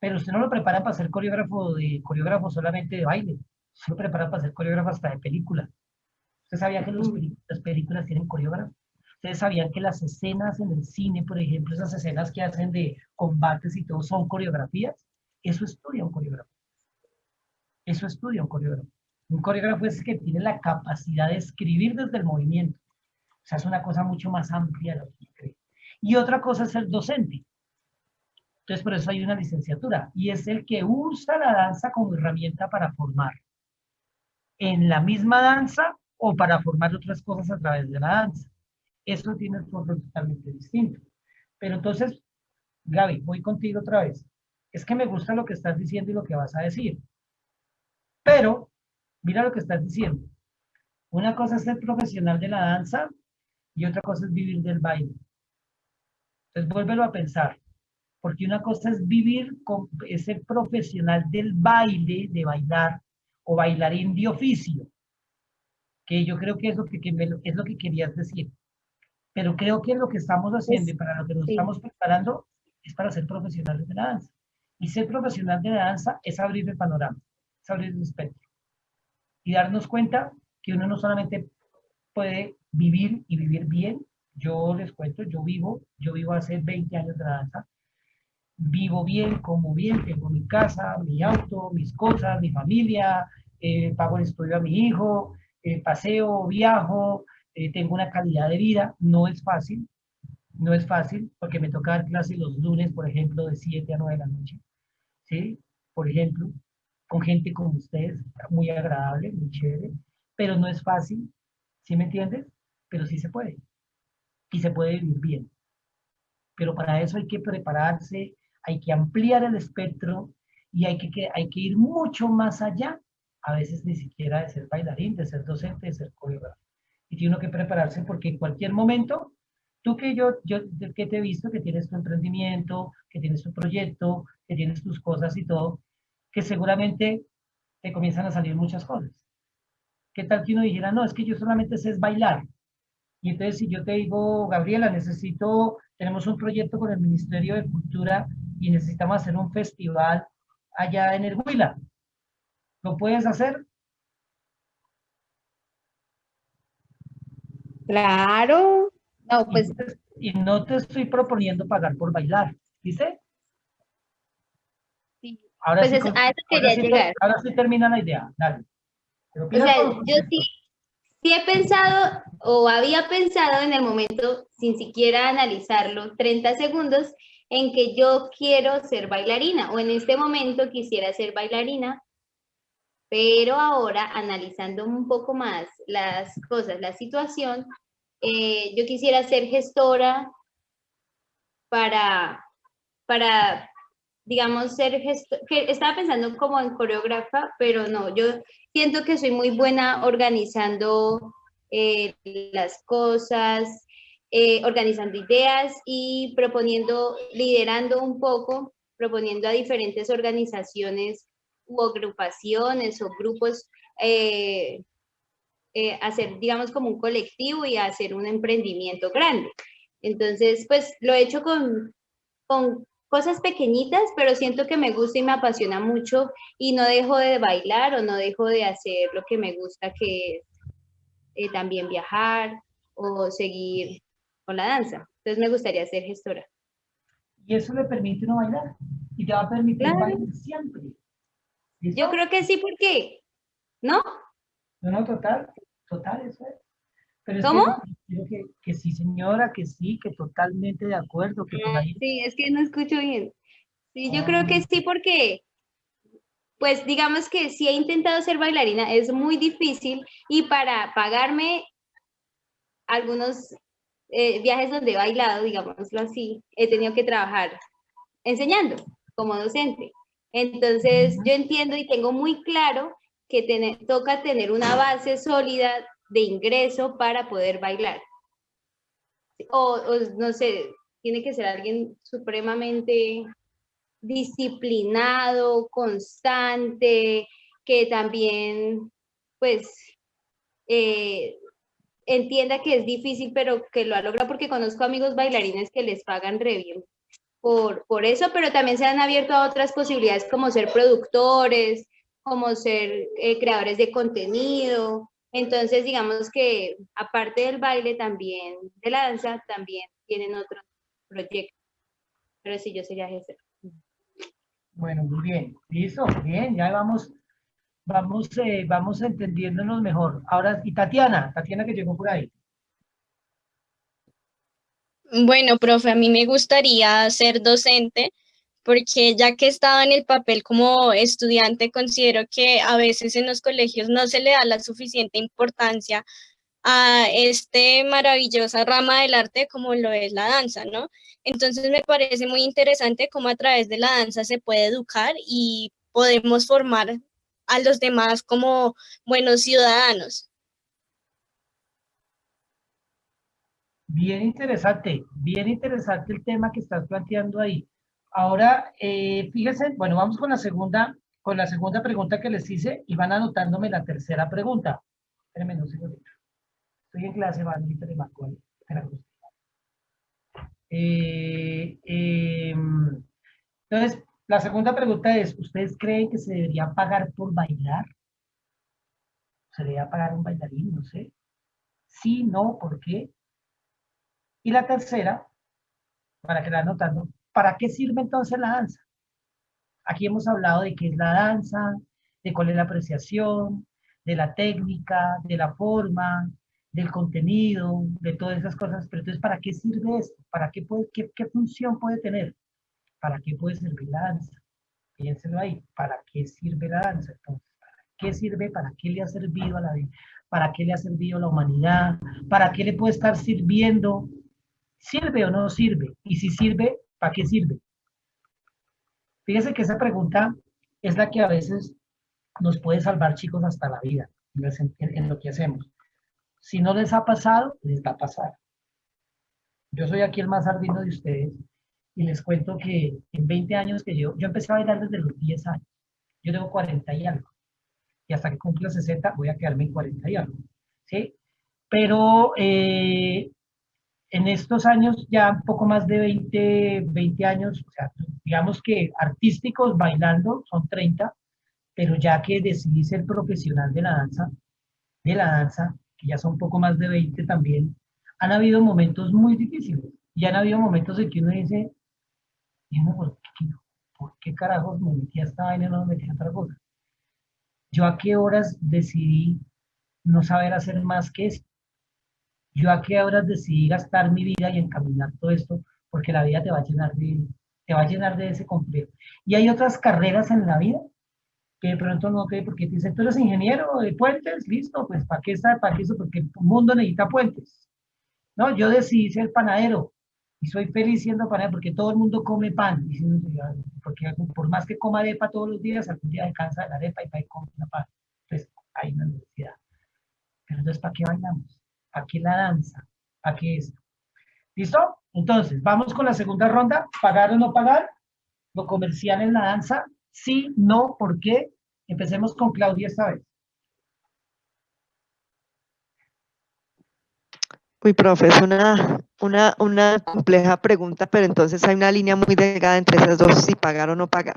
Pero usted no lo prepara para ser coreógrafo solamente de baile, se lo prepara para ser coreógrafo hasta de película. ¿Usted sabía que las películas tienen coreógrafo? ¿Ustedes sabían que las escenas en el cine, por ejemplo, esas escenas que hacen de combates y todo, son coreografías? Eso estudia un coreógrafo. Eso estudia un coreógrafo. Un coreógrafo es el que tiene la capacidad de escribir desde el movimiento. O sea, es una cosa mucho más amplia de lo que yo creo. Y otra cosa es ser docente. Entonces, por eso hay una licenciatura. Y es el que usa la danza como herramienta para formar. En la misma danza o para formar otras cosas a través de la danza. Eso tiene un rol totalmente distinto. Pero entonces, Gaby, voy contigo otra vez. Es que me gusta lo que estás diciendo y lo que vas a decir. Pero, mira lo que estás diciendo. Una cosa es ser profesional de la danza y otra cosa es vivir del baile. Entonces, vuélvelo a pensar. Porque una cosa es es ser profesional del baile, de bailar, o bailarín de oficio, que yo creo que es es lo que querías decir. Pero creo que lo que estamos haciendo y para lo que nos sí. estamos preparando es para ser profesionales de la danza. Y ser profesional de la danza es abrir el panorama, es abrir el espectro. Y darnos cuenta que uno no solamente puede vivir y vivir bien. Yo les cuento, yo vivo hace 20 años de la danza. Vivo bien, como bien, tengo mi casa, mi auto, mis cosas, mi familia, pago el estudio a mi hijo, paseo, viajo, tengo una calidad de vida. No es fácil, porque me toca dar clases los lunes, por ejemplo, de 7 a 9 de la noche, ¿sí? Por ejemplo, con gente como ustedes, muy agradable, muy chévere, pero no es fácil, ¿sí me entiendes? Pero sí se puede, y se puede vivir bien. Pero para eso hay que prepararse, hay que ampliar el espectro y hay que ir mucho más allá, a veces ni siquiera de ser bailarín, de ser docente, de ser coreógrafo. Y tiene uno que prepararse porque en cualquier momento, tú que te he visto, que tienes tu emprendimiento, que tienes tu proyecto, que tienes tus cosas y todo, que seguramente te comienzan a salir muchas cosas. ¿Qué tal que uno dijera, no, es que yo solamente sé es bailar? Y entonces si yo te digo, Gabriela, tenemos un proyecto con el Ministerio de Cultura y necesitamos hacer un festival allá en el Huila. ¿Lo puedes hacer? Claro. No, Y pues no te estoy proponiendo pagar por bailar, ¿dice? sí. Ahora Pues sí, a eso quería llegar. ahora sí termina la idea, dale. Pero O opina sea, por los yo sí, conceptos. sí he pensado o había pensado en el momento, sin siquiera analizarlo, 30 segundos, en que yo quiero ser bailarina o en este momento quisiera ser bailarina, pero ahora analizando un poco más las cosas, la situación, yo quisiera ser gestora para, para digamos, ser gestor, que estaba pensando como en coreógrafa, pero no, yo siento que soy muy buena organizando las cosas, organizando ideas y proponiendo, liderando un poco, proponiendo a diferentes organizaciones u agrupaciones o grupos hacer, digamos, como un colectivo y hacer un emprendimiento grande. Entonces, pues lo he hecho con cosas pequeñitas, pero siento que me gusta y me apasiona mucho y no dejo de bailar o no dejo de hacer lo que me gusta, que es también viajar o seguir con la danza. Entonces me gustaría ser gestora. Y eso le permite no bailar y te va a permitir Claro, bailar siempre. yo ¿Listo? creo que sí, porque, ¿no? No, no, total, eso es. Pero es que ¿Cómo? eso, creo que sí, señora, que sí, que totalmente de acuerdo, que por ahí. Sí, es que no escucho bien. Sí, yo creo que Oh, sí, porque pues digamos que sí he intentado ser bailarina, es muy difícil y para pagarme algunos viajes donde he bailado, digámoslo así, he tenido que trabajar enseñando como docente. Entonces yo entiendo y tengo muy claro que toca tener una base sólida de ingreso para poder bailar. O no sé, tiene que ser alguien supremamente disciplinado, constante, que también, pues, eh, entienda que es difícil, pero que lo ha logrado, porque conozco amigos bailarines que les pagan re bien por eso, pero también se han abierto a otras posibilidades como ser productores, como ser creadores de contenido. Entonces, digamos que aparte del baile, también de la danza, también tienen otros proyectos. Pero sí, yo sería gestora. bueno, muy bien. Listo, bien, ya vamos entendiéndonos mejor. Ahora, y Tatiana que llegó por ahí. Bueno, profe, a mí me gustaría ser docente porque ya que he estado en el papel como estudiante, considero que a veces en los colegios no se le da la suficiente importancia a este maravillosa rama del arte como lo es la danza, ¿no? Entonces me parece muy interesante cómo a través de la danza se puede educar y podemos formar a los demás como buenos ciudadanos. Bien interesante el tema que estás planteando ahí. Ahora, fíjense, bueno, vamos con la segunda pregunta que les hice y van anotándome la tercera pregunta. Espérenme un segundito. Estoy en clase, van, ahorita le marco ahí. Espérame. Entonces, la segunda pregunta es, ¿ustedes creen que se debería pagar por bailar? ¿Se debería pagar un bailarín? No sé. Sí, no, ¿por qué? Y la tercera, para que la anotando, ¿para qué sirve entonces la danza? Aquí hemos hablado de qué es la danza, de cuál es la apreciación, de la técnica, de la forma, del contenido, de todas esas cosas. Pero entonces, ¿para qué sirve esto? ¿Para qué qué función puede tener? ¿Para qué puede servir la danza? Piénselo ahí. ¿Para qué sirve la danza? Entonces, ¿para qué sirve? ¿Para qué le ha servido a la vida? ¿Para qué le ha servido a la humanidad? ¿Para qué le puede estar sirviendo? ¿Sirve o no sirve? Y si sirve, ¿para qué sirve? Fíjense que esa pregunta es la que a veces nos puede salvar, chicos, hasta la vida en lo que hacemos. Si no les ha pasado, les va a pasar. Yo soy aquí el más ardino de ustedes y les cuento que en 20 años que yo empecé a bailar desde los 10 años. Yo tengo 40 y algo. Y hasta que cumpla 60 voy a quedarme en 40 y algo. ¿Sí? Pero en estos años, ya un poco más de 20 años, o sea, digamos que artísticos bailando son 30, pero ya que decidí ser profesional de la danza, que ya son un poco más de 20 también, han habido momentos muy difíciles. Y han habido momentos en que uno dice, ¿por qué carajos me metí a esta vaina y no me metí a otra cosa? ¿Yo a qué horas decidí no saber hacer más que esto? ¿Yo a qué horas decidí gastar mi vida y encaminar todo esto? Porque la vida te va a llenar de ese complejo. Y hay otras carreras en la vida que de pronto no te, porque te dicen, tú eres ingeniero de puentes, listo, pues ¿para qué está? ¿Para qué eso? Porque el mundo necesita puentes. No, yo decidí ser panadero y soy feliz siendo panadero porque todo el mundo come pan. Y porque por más que coma arepa todos los días, algún día descansa de la arepa y va y come una pan. Entonces, hay una necesidad. Pero entonces, ¿para qué bailamos? ¿Para qué la danza? ¿Para qué esto? ¿Listo? Entonces, vamos con la segunda ronda. ¿Pagar o no pagar? Lo comercial en la danza. Sí, no, ¿por qué? Empecemos con Claudia esta vez. Uy, profe, es una compleja pregunta, pero entonces hay una línea muy delgada entre esas dos, si pagar o no pagar.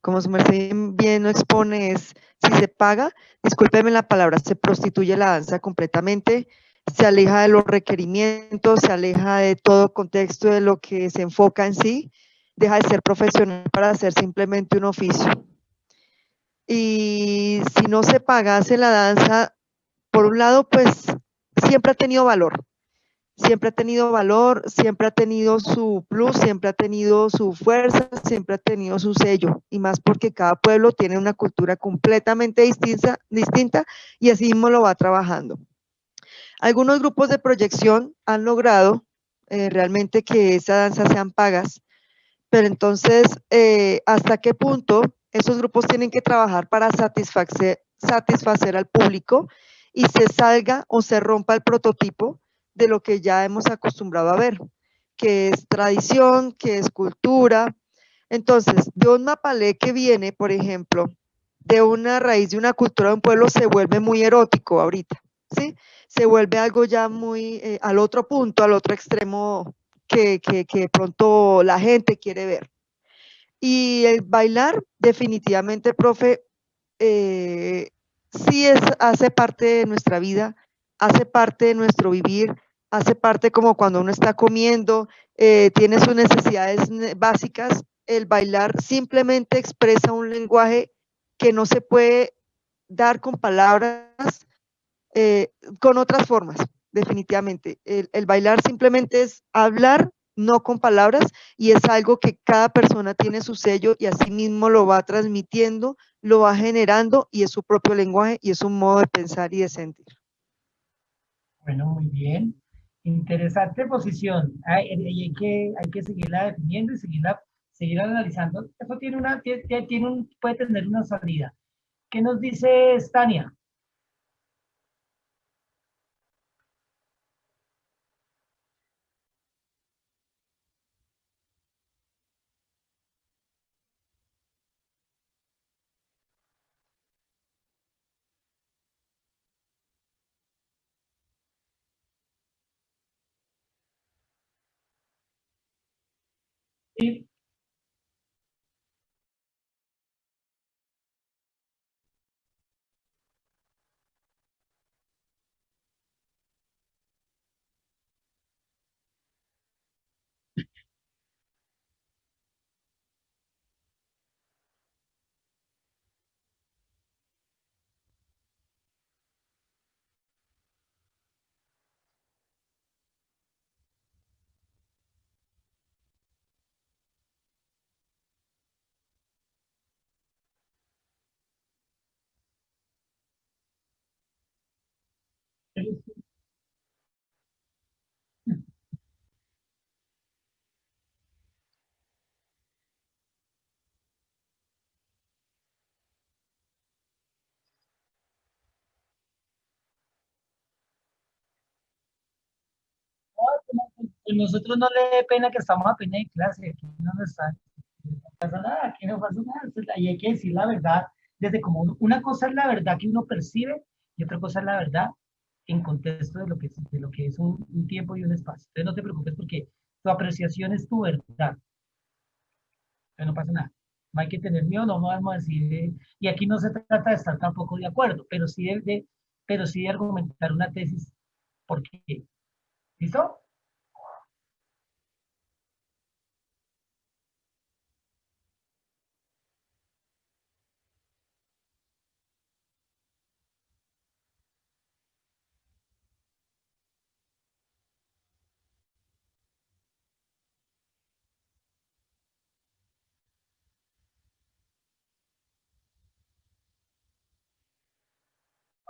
Como su merced bien lo expone, es si se paga, discúlpeme la palabra, se prostituye la danza completamente, se aleja de los requerimientos, se aleja de todo contexto de lo que se enfoca en sí, deja de ser profesional para hacer simplemente un oficio. Y si no se pagase la danza, por un lado, pues siempre ha tenido valor, siempre ha tenido valor, siempre ha tenido su plus, siempre ha tenido su fuerza, siempre ha tenido su sello, y más porque cada pueblo tiene una cultura completamente distinta y así mismo lo va trabajando. Algunos grupos de proyección han logrado realmente que esa danza sean pagas, pero entonces, ¿hasta qué punto esos grupos tienen que trabajar para satisfacer al público y se salga o se rompa el prototipo de lo que ya hemos acostumbrado a ver, que es tradición, que es cultura? Entonces, de un mapalé que viene, por ejemplo, de una raíz de una cultura de un pueblo, se vuelve muy erótico ahorita, ¿sí? Se vuelve algo ya muy al otro punto, al otro extremo que de pronto la gente quiere ver. Y el bailar, definitivamente, profe, sí hace parte de nuestra vida, hace parte de nuestro vivir, hace parte como cuando uno está comiendo, tiene sus necesidades básicas. El bailar simplemente expresa un lenguaje que no se puede dar con palabras, con otras formas, definitivamente. El bailar simplemente es hablar, no con palabras, y es algo que cada persona tiene su sello y así mismo lo va transmitiendo, lo va generando, y es su propio lenguaje y es un modo de pensar y de sentir. Bueno, muy bien. Interesante posición. Hay que seguirla definiendo y seguir analizando. Eso puede tener una salida. ¿Qué nos dice Tania? Sí. Pues nosotros no le dé pena que estamos apenas en clase, aquí no pasa nada, aquí no pasa nada, ahí hay que decir la verdad, desde como una cosa es la verdad que uno percibe y otra cosa es la verdad en contexto de lo que es un tiempo y un espacio. Entonces no te preocupes porque tu apreciación es tu verdad, entonces no pasa nada. No hay que tener miedo, no vamos a decir, y aquí no se trata de estar tampoco de acuerdo, pero sí de argumentar una tesis, porque, ¿listo?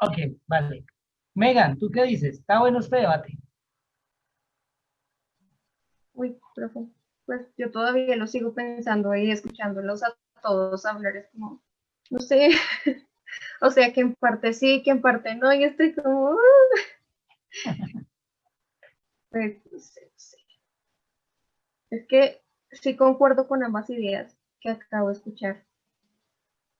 Ok, vale. Megan, ¿tú qué dices? ¿Está bueno este debate? Uy, profe, pues yo todavía lo sigo pensando y escuchándolos a todos hablar, es como, no sé, o sea, que en parte sí, que en parte no, y estoy como, pues, no sé, no sé. Es que sí concuerdo con ambas ideas que acabo de escuchar,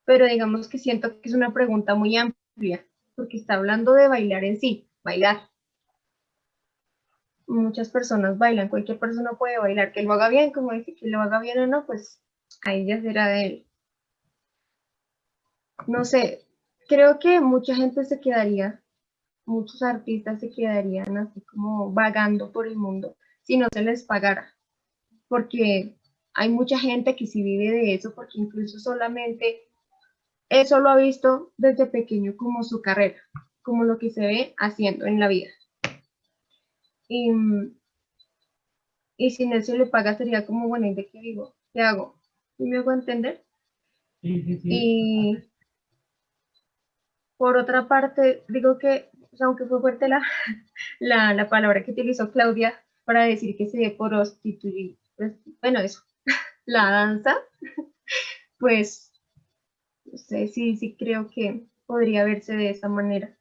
pero digamos que siento que es una pregunta muy amplia, porque está hablando de bailar en sí, bailar. Muchas personas bailan, cualquier persona puede bailar, que lo haga bien, como dice, que lo haga bien o no, pues ahí ya será de él. No sé, creo que mucha gente se quedaría, muchos artistas se quedarían así como vagando por el mundo si no se les pagara, porque hay mucha gente que sí vive de eso, porque incluso solamente eso lo ha visto desde pequeño como su carrera, como lo que se ve haciendo en la vida. Y, y si no se le paga sería como, bueno, ¿y de qué vivo? ¿Qué hago? ¿Sí me hago entender? Sí, sí, sí. Y por otra parte, digo que, o sea, aunque fue fuerte la palabra que utilizó Claudia para decir que se prostituye, pues, bueno, eso, la danza, pues, no sé, sí creo que podría verse de esa manera.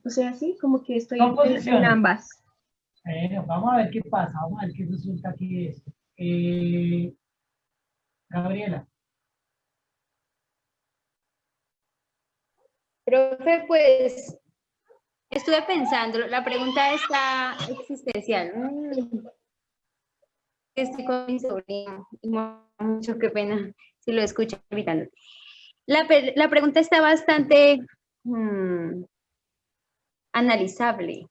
O sea, sí, como que estoy Son en posiciones. ambas. Bueno, vamos a ver qué pasa, vamos a ver qué resulta aquí de esto. Gabriela, Profe, pues estuve pensando, la pregunta está existencial. Estoy con mi sobrino, y mucho qué pena si lo escucho gritando. La pregunta está bastante analizable.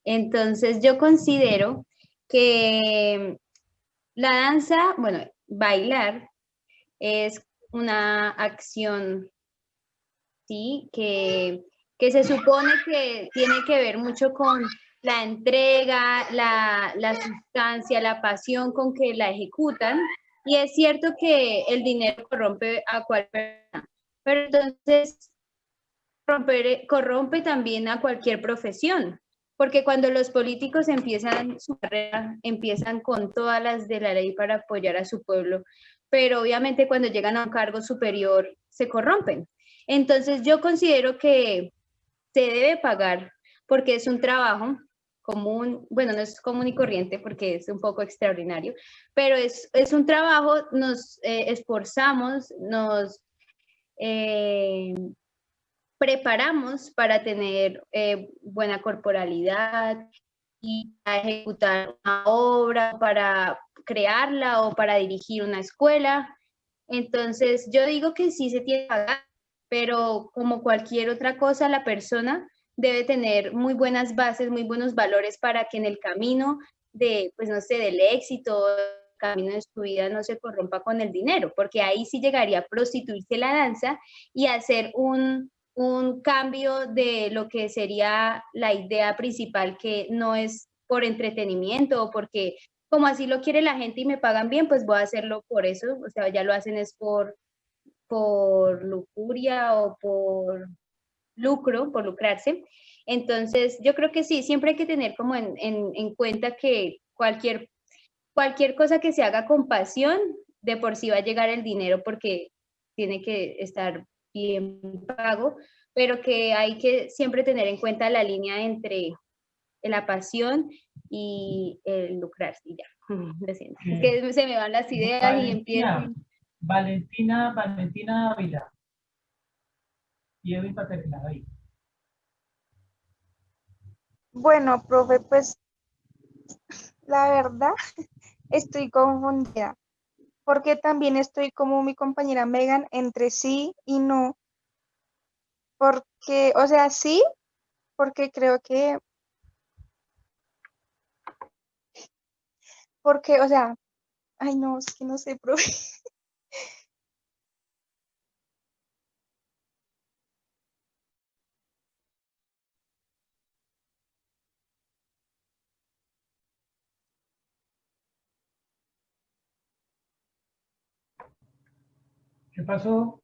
Entonces, yo considero que la danza, bueno, bailar es una acción, ¿sí? Que se supone que tiene que ver mucho con la entrega, la sustancia, la pasión con que la ejecutan. Y es cierto que el dinero corrompe a cualquier persona. Pero entonces, corrompe también a cualquier profesión, porque cuando los políticos empiezan su carrera, empiezan con todas las de la ley para apoyar a su pueblo, pero obviamente cuando llegan a un cargo superior se corrompen. Entonces yo considero que se debe pagar porque es un trabajo común, bueno, no es común y corriente porque es un poco extraordinario, pero es un trabajo, nos esforzamos, nos preparamos para tener buena corporalidad y a ejecutar una obra, para crearla o para dirigir una escuela. Entonces, yo digo que sí se tiene que pagar, pero como cualquier otra cosa, la persona debe tener muy buenas bases, muy buenos valores para que en el camino de, pues no sé, del éxito, el camino de su vida no se corrompa con el dinero, porque ahí sí llegaría a prostituirse la danza y hacer un cambio de lo que sería la idea principal, que no es por entretenimiento o porque como así lo quiere la gente y me pagan bien, pues voy a hacerlo por eso, o sea, ya lo hacen es por lujuria o por lucro, por lucrarse. Entonces, yo creo que sí, siempre hay que tener como en cuenta que cualquier cosa que se haga con pasión, de por sí va a llegar el dinero porque tiene que estar bien pago, pero que hay que siempre tener en cuenta la línea entre la pasión y el lucrarse. Y ya, lo siento. Es que se me van las ideas y empiezo. Valentina Ávila. Y Edwin para terminar ahí. Bueno, profe, pues la verdad estoy confundida, porque también estoy como mi compañera Megan entre sí y no, porque, o sea, sí, porque creo que, porque, o sea, ay no, es que no sé, profe. ¿Qué pasó?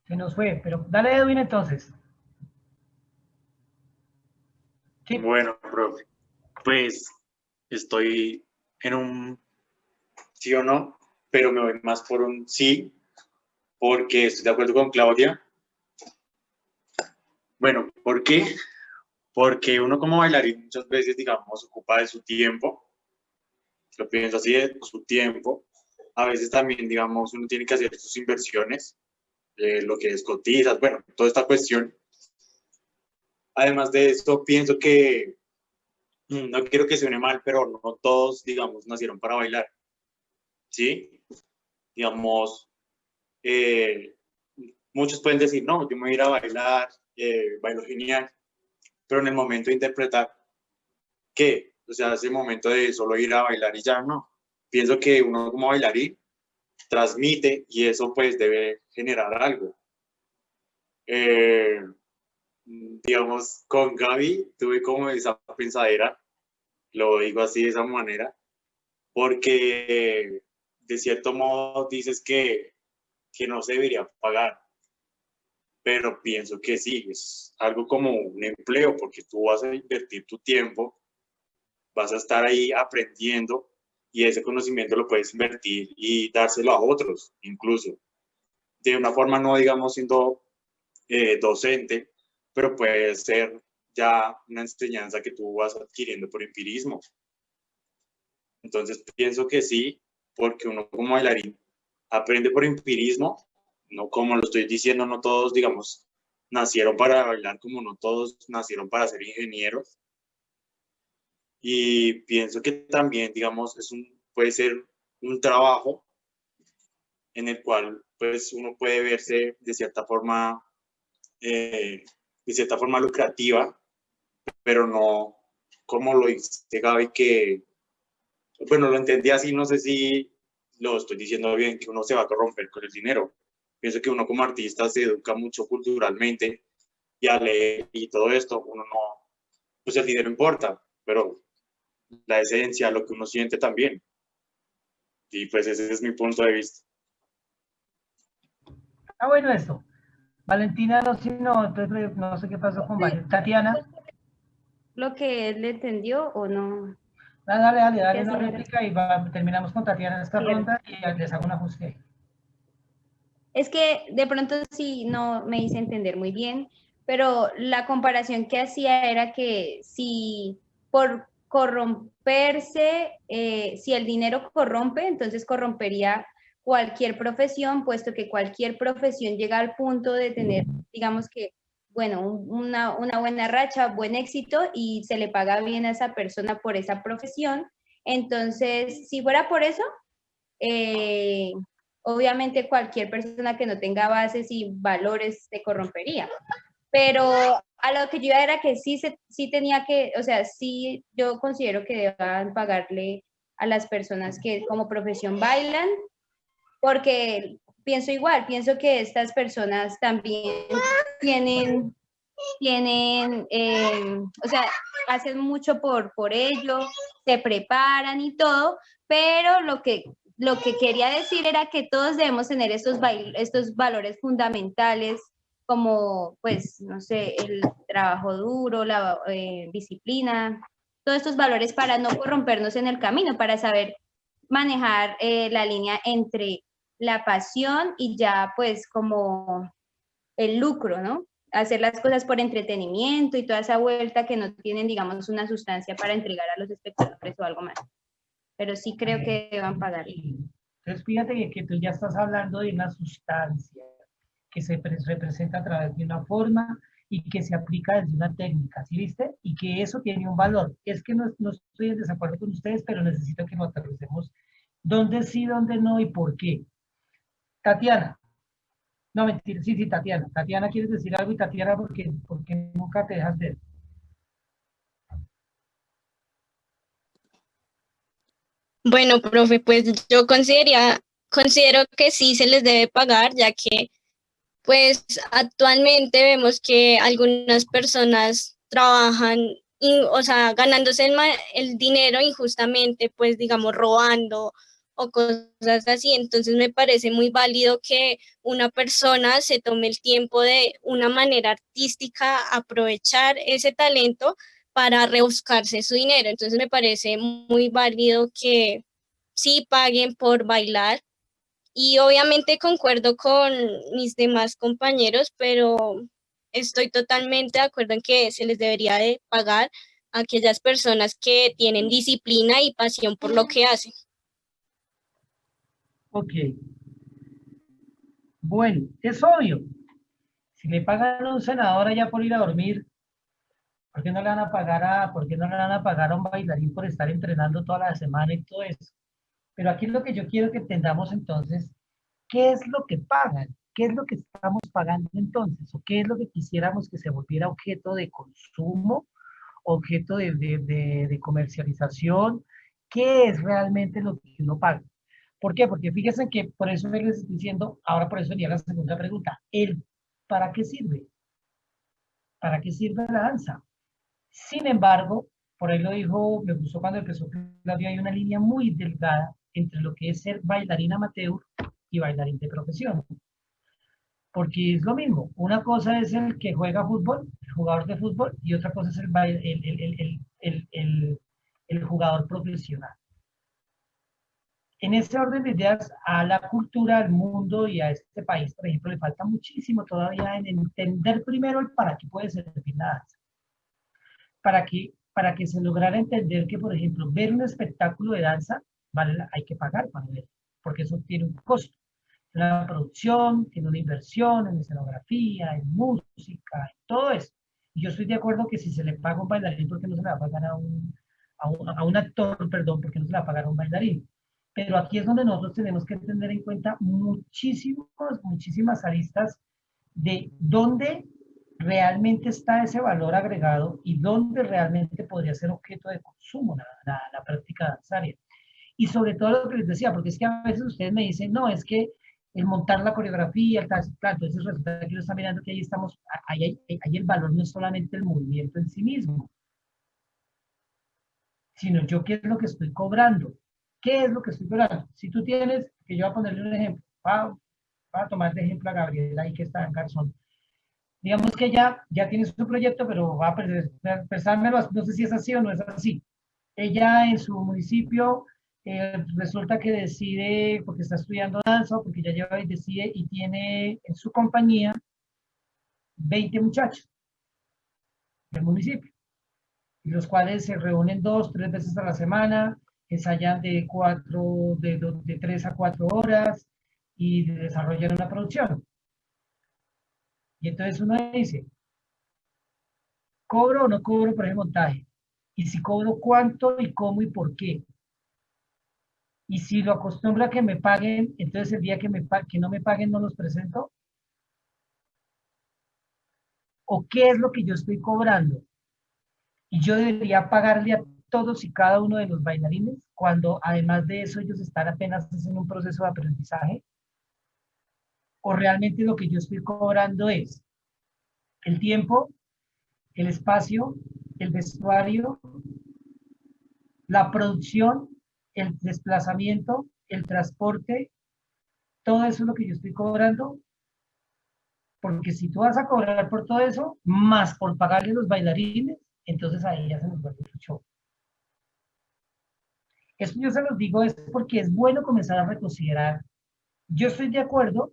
Se nos fue, pero dale Edwin entonces. Sí. Bueno, profe, pues estoy en un sí o no, pero me voy más por un sí, porque estoy de acuerdo con Claudia. Bueno, ¿por qué? Porque uno como bailarín muchas veces, digamos, ocupa de su tiempo, lo pienso así, de su tiempo. A veces también, digamos, uno tiene que hacer sus inversiones, lo que es cotizas, bueno, toda esta cuestión. Además de esto, pienso que, no quiero que suene mal, pero no todos, digamos, nacieron para bailar, ¿sí? Digamos, muchos pueden decir, no, yo me voy a ir a bailar, bailo genial, pero en el momento de interpretar, ¿qué? O sea, ese momento de solo ir a bailar y ya no. Pienso que uno como bailarín transmite y eso pues debe generar algo. Digamos, con Gaby tuve como esa pensadera, lo digo así de esa manera, porque de cierto modo dices que no se debería pagar, pero pienso que sí, es algo como un empleo, porque tú vas a invertir tu tiempo, vas a estar ahí aprendiendo y ese conocimiento lo puedes invertir y dárselo a otros, incluso. De una forma no, digamos, siendo docente, pero puede ser ya una enseñanza que tú vas adquiriendo por empirismo. Entonces pienso que sí, porque uno como bailarín aprende por empirismo, no como lo estoy diciendo, no todos, digamos, nacieron para bailar, como no todos nacieron para ser ingenieros. Y pienso que también, digamos, puede ser un trabajo en el cual pues uno puede verse de cierta forma lucrativa, pero no como lo dice Gaby, que, bueno, lo entendí así, no sé si lo estoy diciendo bien, que uno se va a corromper con el dinero. Pienso que uno como artista se educa mucho culturalmente y a leer y todo esto, uno no, pues el dinero importa, pero la esencia, lo que uno siente también. Y pues ese es mi punto de vista. Ah, bueno, esto. Valentina, no, sí, no, entonces no sé qué pasó con Valentina. Tatiana, ¿Lo que él entendió o no? dale Ya una se me réplica y terminamos con Tatiana esta Cierto. ronda y les hago un ajuste. Es que de pronto sí no me hice entender muy bien, pero la comparación que hacía era que si por corromperse, si el dinero corrompe, entonces corrompería cualquier profesión, puesto que cualquier profesión llega al punto de tener, digamos que, bueno, una buena racha, buen éxito y se le paga bien a esa persona por esa profesión. Entonces, si fuera por eso, eh, obviamente cualquier persona que no tenga bases y valores se corrompería. Pero a lo que yo iba era que sí tenía que, o sea, sí yo considero que deban pagarle a las personas que como profesión bailan, porque pienso igual, pienso que estas personas también tienen, o sea, hacen mucho por ello, se preparan y todo, pero lo que quería decir era que todos debemos tener estos valores fundamentales como, pues, no sé, el trabajo duro, la disciplina, todos estos valores para no corrompernos en el camino, para saber manejar la línea entre la pasión y ya, pues, como el lucro, ¿no? Hacer las cosas por entretenimiento y toda esa vuelta que no tienen, digamos, una sustancia para entregar a los espectadores o algo más. Pero sí creo que deban pagar. Entonces, fíjate que tú ya estás hablando de una sustancia que se representa a través de una forma y que se aplica desde una técnica, ¿sí viste? Y que eso tiene un valor. Es que no estoy en desacuerdo con ustedes, pero necesito que nos aterricemos dónde sí, dónde no y por qué. Tatiana. No, mentira, sí, Tatiana. Tatiana, ¿quieres decir algo? Y Tatiana, porque nunca te dejas ver. Bueno, profe, pues yo considero que sí se les debe pagar, ya que pues actualmente vemos que algunas personas trabajan, o sea, ganándose el dinero injustamente, pues digamos robando o cosas así. Entonces me parece muy válido que una persona se tome el tiempo de una manera artística aprovechar ese talento para rebuscarse su dinero. Entonces me parece muy válido que sí paguen por bailar y obviamente concuerdo con mis demás compañeros, pero estoy totalmente de acuerdo en que se les debería de pagar a aquellas personas que tienen disciplina y pasión por lo que hacen. Ok. Bueno, es obvio. Si le pagan a un senador allá por ir a dormir, ¿por qué no le van a pagar por qué no le van a pagar a un bailarín por estar entrenando toda la semana y todo eso? Pero aquí lo que yo quiero que entendamos entonces, ¿qué es lo que pagan? ¿Qué es lo que estamos pagando entonces? ¿O qué es lo que quisiéramos que se volviera objeto de consumo, objeto de comercialización? ¿Qué es realmente lo que uno paga? ¿Por qué? Porque fíjense que por eso les estoy diciendo, ahora por eso venía la segunda pregunta, ¿para qué sirve? ¿Para qué sirve la danza? Sin embargo, por ahí lo dijo, me gustó cuando empezó Claudia, hay una línea muy delgada entre lo que es ser bailarín amateur y bailarín de profesión. Porque es lo mismo, una cosa es el que juega fútbol, el jugador de fútbol, y otra cosa es el jugador profesional. En ese orden de ideas, a la cultura, al mundo y a este país, por ejemplo, le falta muchísimo todavía en entender primero el para qué puede servir la danza. Para que se lograra entender que, por ejemplo, ver un espectáculo de danza, hay que pagar para ver, porque eso tiene un costo. La producción, tiene una inversión en escenografía, en música, en todo eso. Y yo estoy de acuerdo que si se le paga a un bailarín, ¿por qué no se le va a pagar a un actor, perdón, porque no se le va a pagar a un bailarín? Pero aquí es donde nosotros tenemos que tener en cuenta muchísimas aristas de dónde realmente está ese valor agregado y dónde realmente podría ser objeto de consumo la práctica danzaria. Y sobre todo lo que les decía, porque es que a veces ustedes me dicen, no, es que el montar la coreografía, el tal, entonces resulta que uno está mirando que ahí estamos, ahí el valor no es solamente el movimiento en sí mismo, sino yo qué es lo que estoy cobrando. ¿Qué es lo que estoy cobrando? Si tú tienes, que yo voy a ponerle un ejemplo, va a tomar de ejemplo a Gabriela ahí que está en Garzón. Digamos que ya tiene su proyecto, pero va a prestármelo, no sé si es así o no es así. Ella en su municipio resulta que decide, porque está estudiando danza, o porque ya lleva y decide, y tiene en su compañía 20 muchachos del municipio, y los cuales se reúnen 2, 3 veces a la semana, ensayan de 3 a 4 horas y desarrollan una producción. Y entonces uno dice, ¿cobro o no cobro por ese montaje? Y si cobro, ¿cuánto y cómo y por qué? Y si lo acostumbro a que me paguen, entonces el día que no me paguen no los presento. ¿O qué es lo que yo estoy cobrando? Y yo debería pagarle a todos y cada uno de los bailarines cuando además de eso ellos están apenas en un proceso de aprendizaje. ¿O realmente lo que yo estoy cobrando es el tiempo, el espacio, el vestuario, la producción, el desplazamiento, el transporte? Todo eso es lo que yo estoy cobrando. Porque si tú vas a cobrar por todo eso, más por pagarle a los bailarines, entonces ahí ya se nos vuelve el show. Esto yo se los digo es porque es bueno comenzar a reconsiderar. Yo estoy de acuerdo,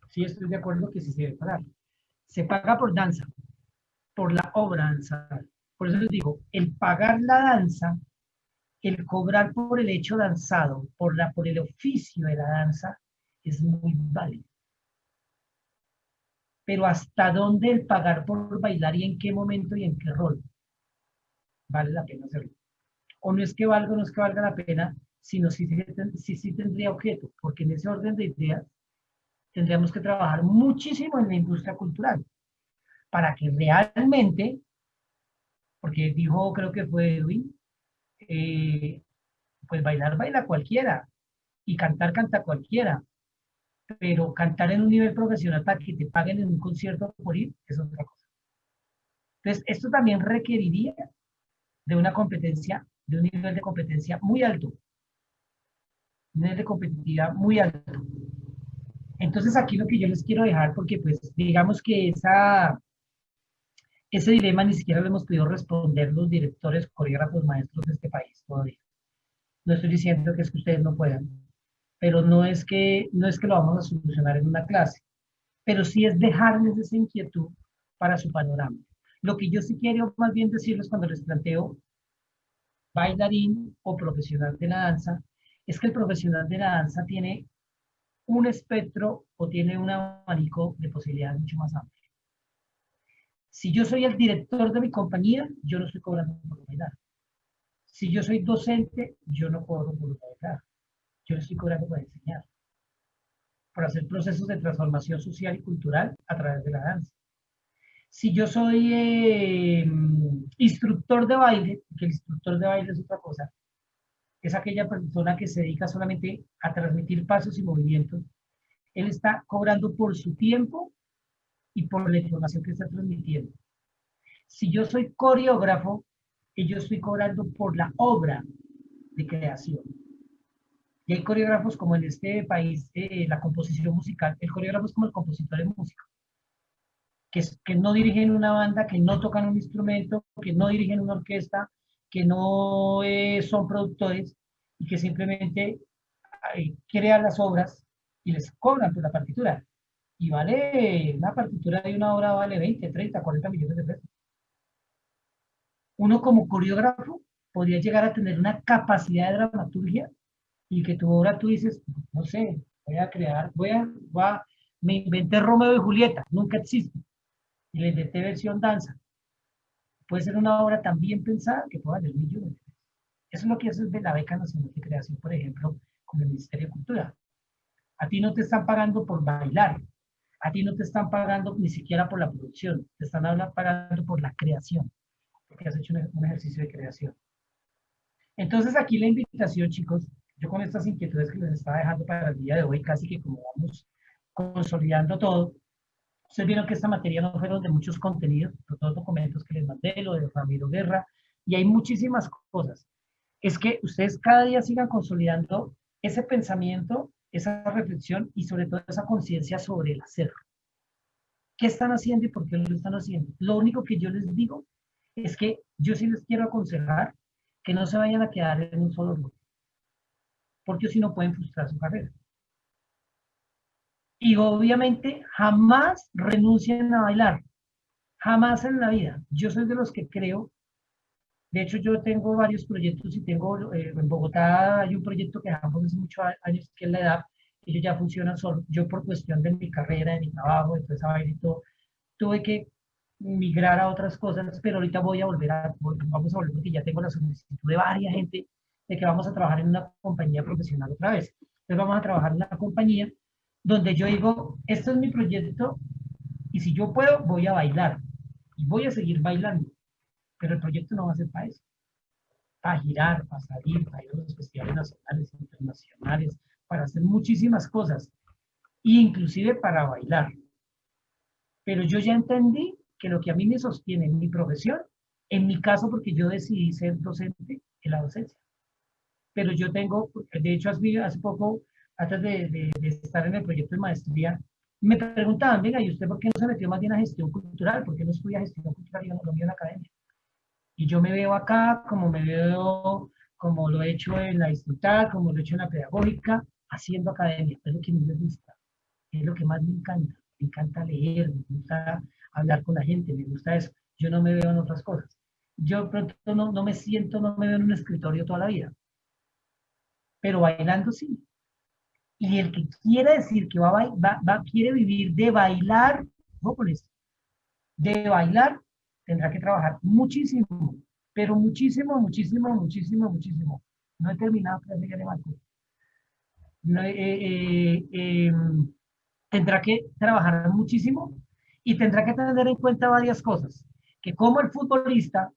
sí estoy de acuerdo que sí se debe pagar. Se paga por danza, por la obra danzar. Por eso les digo, el pagar la danza, el cobrar por el hecho danzado, por el oficio de la danza, es muy válido. Pero ¿hasta dónde el pagar por bailar y en qué momento y en qué rol? Vale la pena hacerlo. O no es que valga, no es que valga la pena, sino si sí tendría objeto, porque en ese orden de ideas tendríamos que trabajar muchísimo en la industria cultural para que realmente, porque dijo, creo que fue Edwin, pues bailar baila cualquiera y cantar canta cualquiera, pero cantar en un nivel profesional para que te paguen en un concierto por ir, eso es otra cosa. Entonces, esto también requeriría de una competencia, de un nivel de competencia muy alto, un nivel de competitividad muy alto. Entonces, aquí lo que yo les quiero dejar, porque pues digamos que ese dilema ni siquiera lo hemos podido responder los directores, coreógrafos, maestros de este país todavía. No estoy diciendo que es que ustedes no puedan, pero no es que lo vamos a solucionar en una clase, pero sí es dejarles esa inquietud para su panorama. Lo que yo sí quiero más bien decirles cuando les planteo bailarín o profesional de la danza, es que el profesional de la danza tiene un espectro o tiene un abanico de posibilidades mucho más amplio. Si yo soy el director de mi compañía, yo no estoy cobrando por bailar. Si yo soy docente, yo no cobro por bailar. Yo estoy cobrando por enseñar, por hacer procesos de transformación social y cultural a través de la danza. Si yo soy instructor de baile, que el instructor de baile es otra cosa, es aquella persona que se dedica solamente a transmitir pasos y movimientos, él está cobrando por su tiempo y por la información que está transmitiendo. Si yo soy coreógrafo, yo estoy cobrando por la obra de creación. Y hay coreógrafos como en este país, la composición musical, el coreógrafo es como el compositor de música, que no dirigen una banda, que no tocan un instrumento, que no dirigen una orquesta, que no son productores y que simplemente crean las obras y les cobran por la partitura. Y vale, una partitura de una obra vale 20, 30, 40 millones de pesos. Uno como coreógrafo podría llegar a tener una capacidad de dramaturgia y que tu obra tú dices, no sé, voy a crear, me inventé Romeo y Julieta, nunca existe. Y le inventé versión danza. Puede ser una obra tan bien pensada que pueda valer millones. Eso es lo que hace de la Beca Nacional de Creación, por ejemplo, con el Ministerio de Cultura. A ti no te están pagando por bailar, a ti no te están pagando ni siquiera por la producción, te están pagando por la creación, porque has hecho un ejercicio de creación. Entonces aquí la invitación, chicos, yo con estas inquietudes que les estaba dejando para el día de hoy, casi que como vamos consolidando todo, ustedes vieron que esta materia no fueron de muchos contenidos, todos los documentos que les mandé, lo de Ramiro Guerra, y hay muchísimas cosas. es que ustedes cada día sigan consolidando ese pensamiento, esa reflexión y sobre todo esa conciencia sobre el hacer. ¿Qué están haciendo y por qué lo están haciendo? Lo único que yo les digo es que yo sí les quiero aconsejar que no se vayan a quedar en un solo lugar, porque si no pueden frustrar su carrera. Y obviamente jamás renuncien a bailar, jamás en la vida. Yo soy de los que creo, de hecho yo tengo varios proyectos y tengo, en Bogotá hay un proyecto que dejamos hace muchos años, que es la edad, ellos ya funcionan solo. Yo por cuestión de mi carrera, de mi trabajo, de toda esa vaina y todo, tuve que migrar a otras cosas, pero ahorita vamos a volver porque ya tengo la solicitud de varias gente de que vamos a trabajar en una compañía profesional otra vez. Entonces vamos a trabajar en una compañía donde yo digo, esto es mi proyecto y si yo puedo, voy a bailar y voy a seguir bailando, pero el proyecto no va a ser para eso, para girar, para salir, para ir a los festivales nacionales, internacionales, para hacer muchísimas cosas, inclusive para bailar. Pero yo ya entendí que lo que a mí me sostiene en mi profesión, en mi caso, porque yo decidí ser docente, es la docencia. Pero yo tengo, de hecho, hace poco, antes de estar en el proyecto de maestría, me preguntaban, venga, ¿y usted por qué no se metió más bien a gestión cultural? ¿Por qué no estudia gestión cultural y no lo mío en la academia? Y yo me veo acá, como me veo, como lo he hecho en la distrital, como lo he hecho en la pedagógica, haciendo academia. Es lo que más me gusta, es lo que más me encanta. Me encanta leer, me gusta hablar con la gente, me gusta eso. Yo no me veo en otras cosas. Yo pronto no me siento, no me veo en un escritorio toda la vida, pero bailando sí. Y el que quiere decir que quiere vivir de bailar, ojo con esto, de bailar, tendrá que trabajar muchísimo, pero muchísimo, muchísimo, muchísimo, muchísimo. No he terminado clase ya de banco. No, tendrá que trabajar muchísimo y tendrá que tener en cuenta varias cosas. Que como el futbolista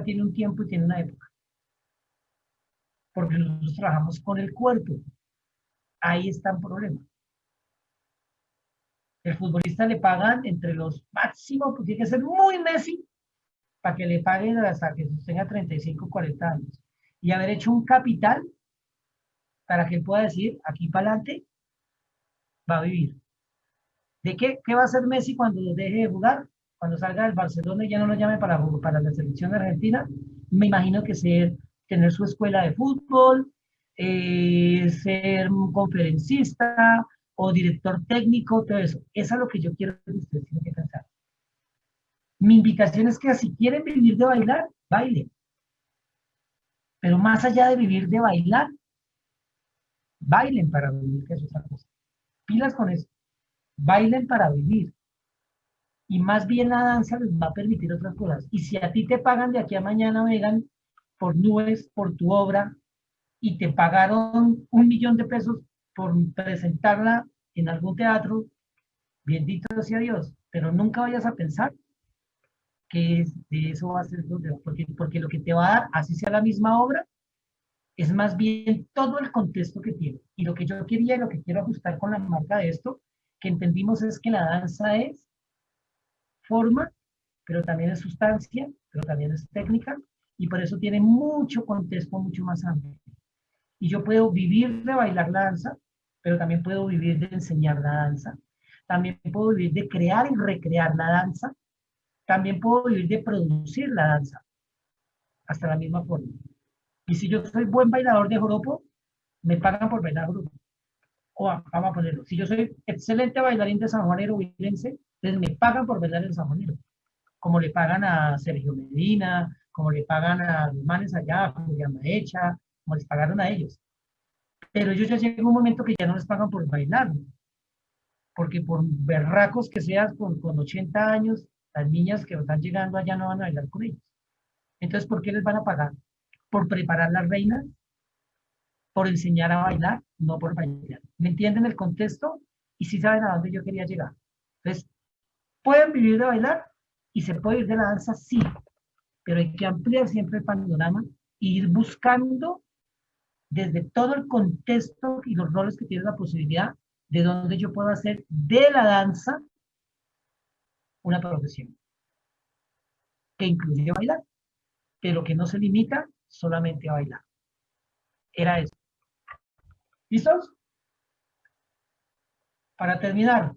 tiene un tiempo y tiene una época. Porque nosotros trabajamos con el cuerpo. Ahí está el problema. El futbolista le pagan entre los máximos, pues tiene que ser muy Messi, para que le paguen hasta que tenga 35, 40 años. Y haber hecho un capital para que él pueda decir, aquí para adelante va a vivir. ¿De qué va a hacer Messi cuando deje de jugar? Cuando salga del Barcelona y ya no lo llame para la selección argentina, me imagino que tener su escuela de fútbol, ser un conferencista o director técnico, todo eso. Eso es lo que yo quiero que ustedes tienen que pensar. Mi invitación es que si quieren vivir de bailar, bailen. Pero más allá de vivir de bailar, bailen para vivir, que eso es otra cosa. Pilas con eso. Bailen para vivir. Y más bien la danza les va a permitir otras cosas. Y si a ti te pagan de aquí a mañana, Megan, por nubes, por tu obra, y te pagaron 1 millón de pesos por presentarla en algún teatro, bendito sea Dios, pero nunca vayas a pensar que de eso va a ser porque lo que te va a dar, así sea la misma obra, es más bien todo el contexto que tiene. Y lo que yo quería y lo que quiero ajustar con la marca de esto, que entendimos es que la danza es forma, pero también es sustancia, pero también es técnica, y por eso tiene mucho contexto, mucho más amplio. Y yo puedo vivir de bailar la danza, pero también puedo vivir de enseñar la danza, también puedo vivir de crear y recrear la danza, también puedo vivir de producir la danza, hasta la misma forma. Y si yo soy buen bailador de joropo, me pagan por bailar joropo. O vamos a ponerlo, si yo soy excelente bailarín de sanjuanero huilense, entonces me pagan por bailar el sanjuanero, como le pagan a Sergio Medina, como le pagan a los manes allá, a Julián Maecha, como les pagaron a ellos. Pero ellos ya llega un momento que ya no les pagan por bailar, porque por berracos que seas con 80 años, las niñas que están llegando allá no van a bailar con ellos. Entonces, ¿por qué les van a pagar? ¿Por preparar las reinas? ¿Por enseñar a bailar? No por bailar. ¿Me entienden el contexto? Y sí saben a dónde yo quería llegar. Entonces, ¿pueden vivir de bailar? Y se puede ir de la danza, sí. Pero hay que ampliar siempre el panorama e ir buscando desde todo el contexto y los roles que tiene la posibilidad de donde yo puedo hacer de la danza una profesión que incluye bailar, pero que no se limita solamente a bailar. Era eso. ¿Listos? Para terminar,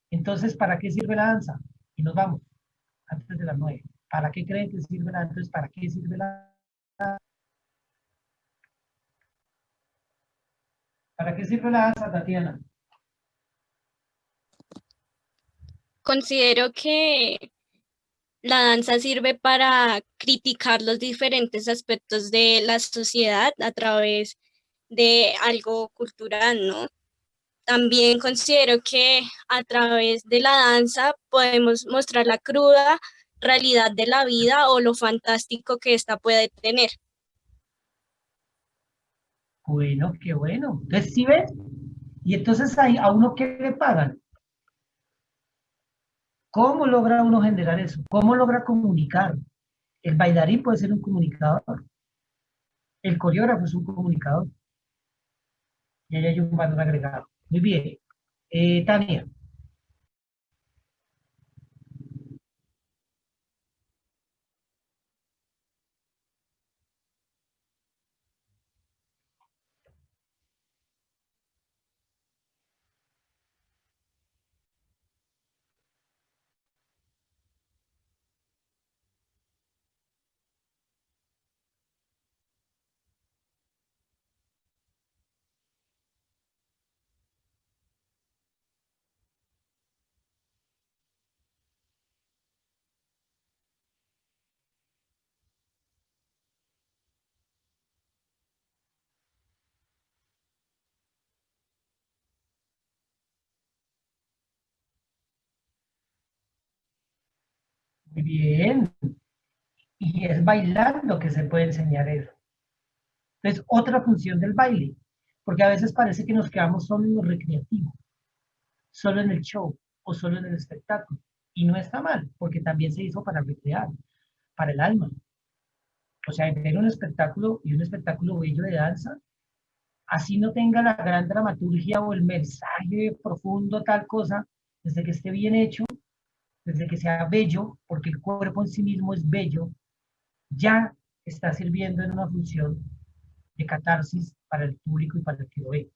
entonces, ¿para qué sirve la danza? Y nos vamos, antes de las 9. ¿Para qué creen que sirve la danza? Entonces, ¿para qué sirve la danza? ¿Para qué sirve la danza, Tatiana? Considero que la danza sirve para criticar los diferentes aspectos de la sociedad a través de algo cultural, ¿no? También considero que a través de la danza podemos mostrar la cruda realidad de la vida o lo fantástico que ésta puede tener. Bueno, qué bueno. Entonces, ¿sí ves? Y entonces ahí a uno ¿qué le pagan? ¿Cómo logra uno generar eso? ¿Cómo logra comunicar? El bailarín puede ser un comunicador. El coreógrafo es un comunicador. Y ahí hay un valor agregado. Muy bien. Tania. Muy bien. Y es bailando que se puede enseñar eso. Es otra función del baile. Porque a veces parece que nos quedamos solo en lo recreativo, solo en el show o solo en el espectáculo. Y no está mal, porque también se hizo para recrear, para el alma. O sea, ver un espectáculo y un espectáculo bello de danza, así no tenga la gran dramaturgia o el mensaje profundo, tal cosa, desde que esté bien hecho, desde que sea bello, porque el cuerpo en sí mismo es bello, ya está sirviendo en una función de catarsis para el público y para el que lo ve.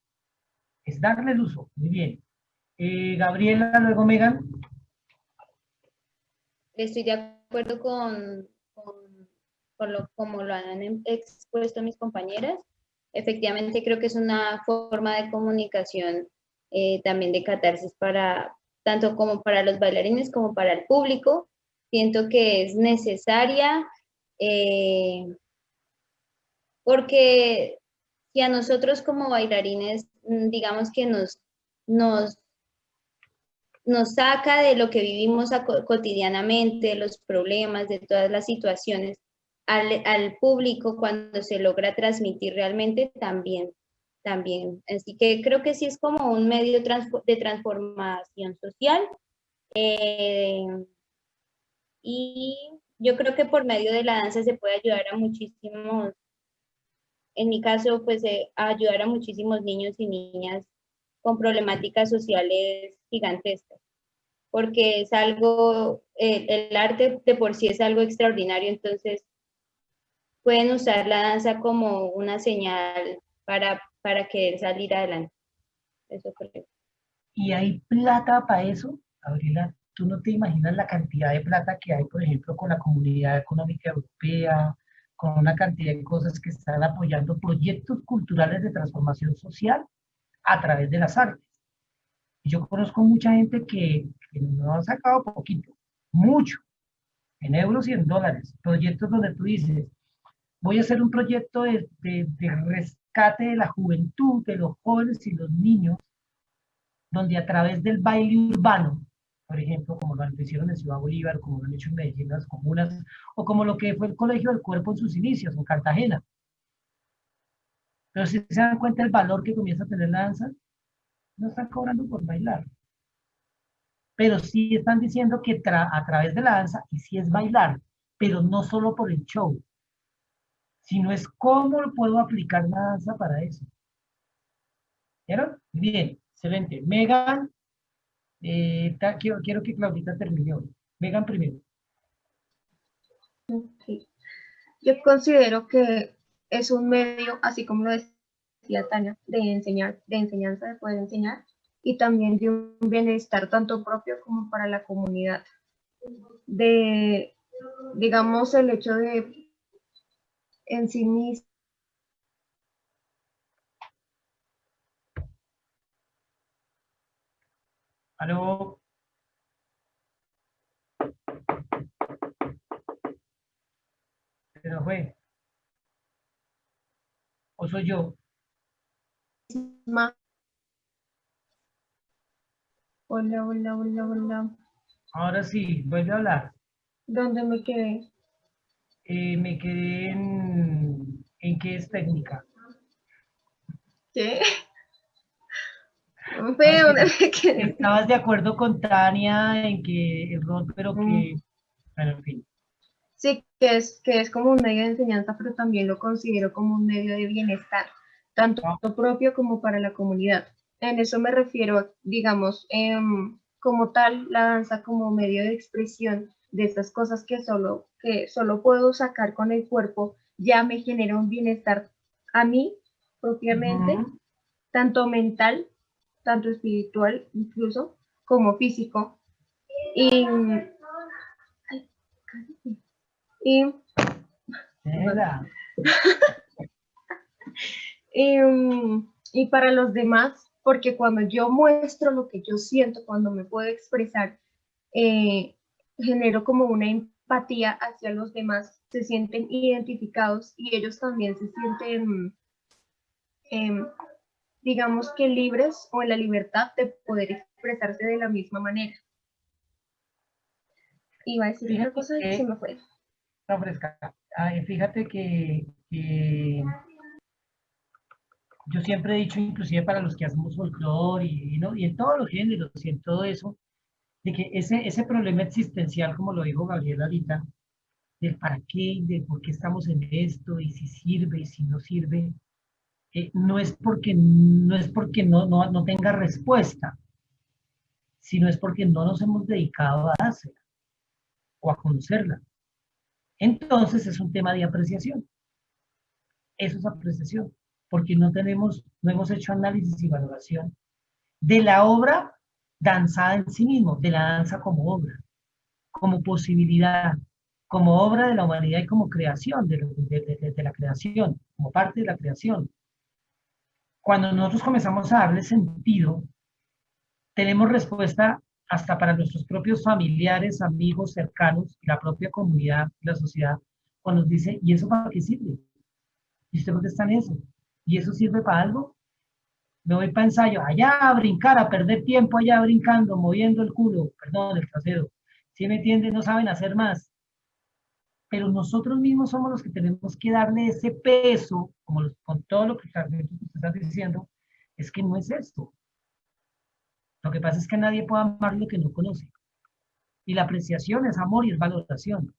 Es darle el uso. Muy bien. Gabriela, luego Megan. Estoy de acuerdo con como lo han expuesto mis compañeras. Efectivamente, creo que es una forma de comunicación también de catarsis para tanto como para los bailarines como para el público. Siento que es necesaria porque si a nosotros como bailarines, digamos que nos nos saca de lo que vivimos cotidianamente, de los problemas, de todas las situaciones, al público cuando se logra transmitir realmente también. Así que creo que sí es como un medio de transformación social y yo creo que por medio de la danza se puede ayudar a muchísimos, en mi caso, pues a ayudar a muchísimos niños y niñas con problemáticas sociales gigantescas. Porque es algo, el arte de por sí es algo extraordinario, entonces pueden usar la danza como una señal para querer salir adelante. Eso creo. ¿Y hay plata para eso? Gabriela, tú no te imaginas la cantidad de plata que hay, por ejemplo, con la Comunidad Económica Europea, con una cantidad de cosas que están apoyando proyectos culturales de transformación social a través de las artes. Y yo conozco mucha gente que nos han sacado poquito, mucho, en euros y en dólares, proyectos donde tú dices, voy a hacer un proyecto de rescate de la juventud, de los jóvenes y los niños, donde a través del baile urbano, por ejemplo, como lo hicieron en Ciudad Bolívar, como lo han hecho en Medellín las comunas, o como lo que fue el Colegio del Cuerpo en sus inicios, en Cartagena. Pero si se dan cuenta el valor que comienza a tener la danza, no están cobrando por bailar. Pero sí están diciendo que a través de la danza, y sí es bailar, pero no solo por el show, sino es cómo puedo aplicar la danza para eso. ¿Vieron? Bien, excelente. Megan, quiero que Claudita termine hoy. Megan primero. Okay. Yo considero que es un medio, así como lo decía Tania, de enseñar, de enseñanza, de poder enseñar, y también de un bienestar tanto propio como para la comunidad. De, digamos, el hecho de en sí mismo. Aló, se nos fue. ¿O soy yo? Hola, hola, hola, hola. Ahora sí, vuelve a hablar. ¿Dónde me quedé? Me quedé en qué es técnica. ¿Qué? No Ah, sé dónde me quedé. estabas de acuerdo con Tania en que el rol, pero que, bueno, en fin. Sí, que es como un medio de enseñanza, pero también lo considero como un medio de bienestar, tanto Ah, propio como para la comunidad. En eso me refiero, digamos, como tal, la danza como medio de expresión de estas cosas que solo puedo sacar con el cuerpo, ya me genera un bienestar a mí propiamente, ujú. tanto mental, tanto espiritual incluso, como físico. Y, ay, y, Era. y para los demás, porque cuando yo muestro lo que yo siento, cuando me puedo expresar, eh, genero como una empatía hacia los demás, se sienten identificados y ellos también se sienten, em, digamos que libres o en la libertad de poder expresarse de la misma manera. Iba a decir otra Fíjate cosa y se que, me fue. no, fresca. Fíjate que yo siempre he dicho, inclusive para los que hacemos folclore ¿no? Y en todos los géneros y en todo eso, de que ese problema existencial, como lo dijo Gabriel ahorita, del para qué, de por qué estamos en esto, y si sirve, y si no sirve, no es porque no tenga respuesta, sino es porque no nos hemos dedicado a dársela o a conocerla. Entonces es un tema de apreciación. Eso es apreciación, porque no hemos hecho análisis y valoración de la obra danzada en sí mismo, de la danza como obra, como posibilidad, como obra de la humanidad y como creación de la creación, como parte de la creación. Cuando nosotros comenzamos a darle sentido, tenemos respuesta hasta para nuestros propios familiares, amigos, cercanos, la propia comunidad, la sociedad, cuando nos dice, ¿y eso para qué sirve? ¿Y usted por qué está en eso? ¿Y eso sirve para algo? Me voy para ensayo, allá a brincar, a perder tiempo allá brincando, moviendo el culo, perdón, el trasero. ¿Sí me entienden? No saben hacer más. Pero nosotros mismos somos los que tenemos que darle ese peso, con todo lo que usted está diciendo, es que no es esto. Lo que pasa es que nadie puede amar lo que no conoce. Y la apreciación es amor y es valoración.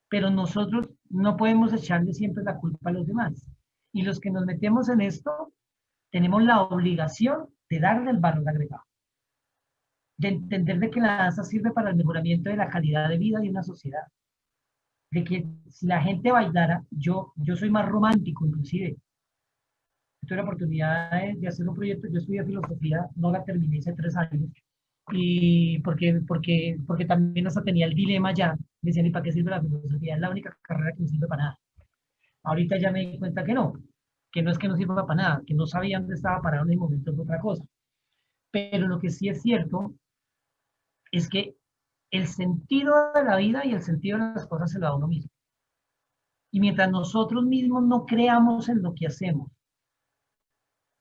Pero nosotros no podemos echarle siempre la culpa a los demás. Y los que nos metemos en esto, tenemos la obligación de darle el valor agregado. De entender de que la danza sirve para el mejoramiento de la calidad de vida de una sociedad. De que si la gente bailara, yo soy más romántico inclusive. Tuve la oportunidad de hacer un proyecto, yo estudié filosofía, no la terminé hace 3 años, y porque también hasta tenía el dilema ya, me decían, ¿y para qué sirve la filosofía? Es la única carrera que no sirve para nada. Ahorita ya me di cuenta que no es que no sirva para nada, que no sabía dónde estaba parado en el momento de otra cosa. Pero lo que sí es cierto es que el sentido de la vida y el sentido de las cosas se lo da uno mismo. Y mientras nosotros mismos no creamos en lo que hacemos,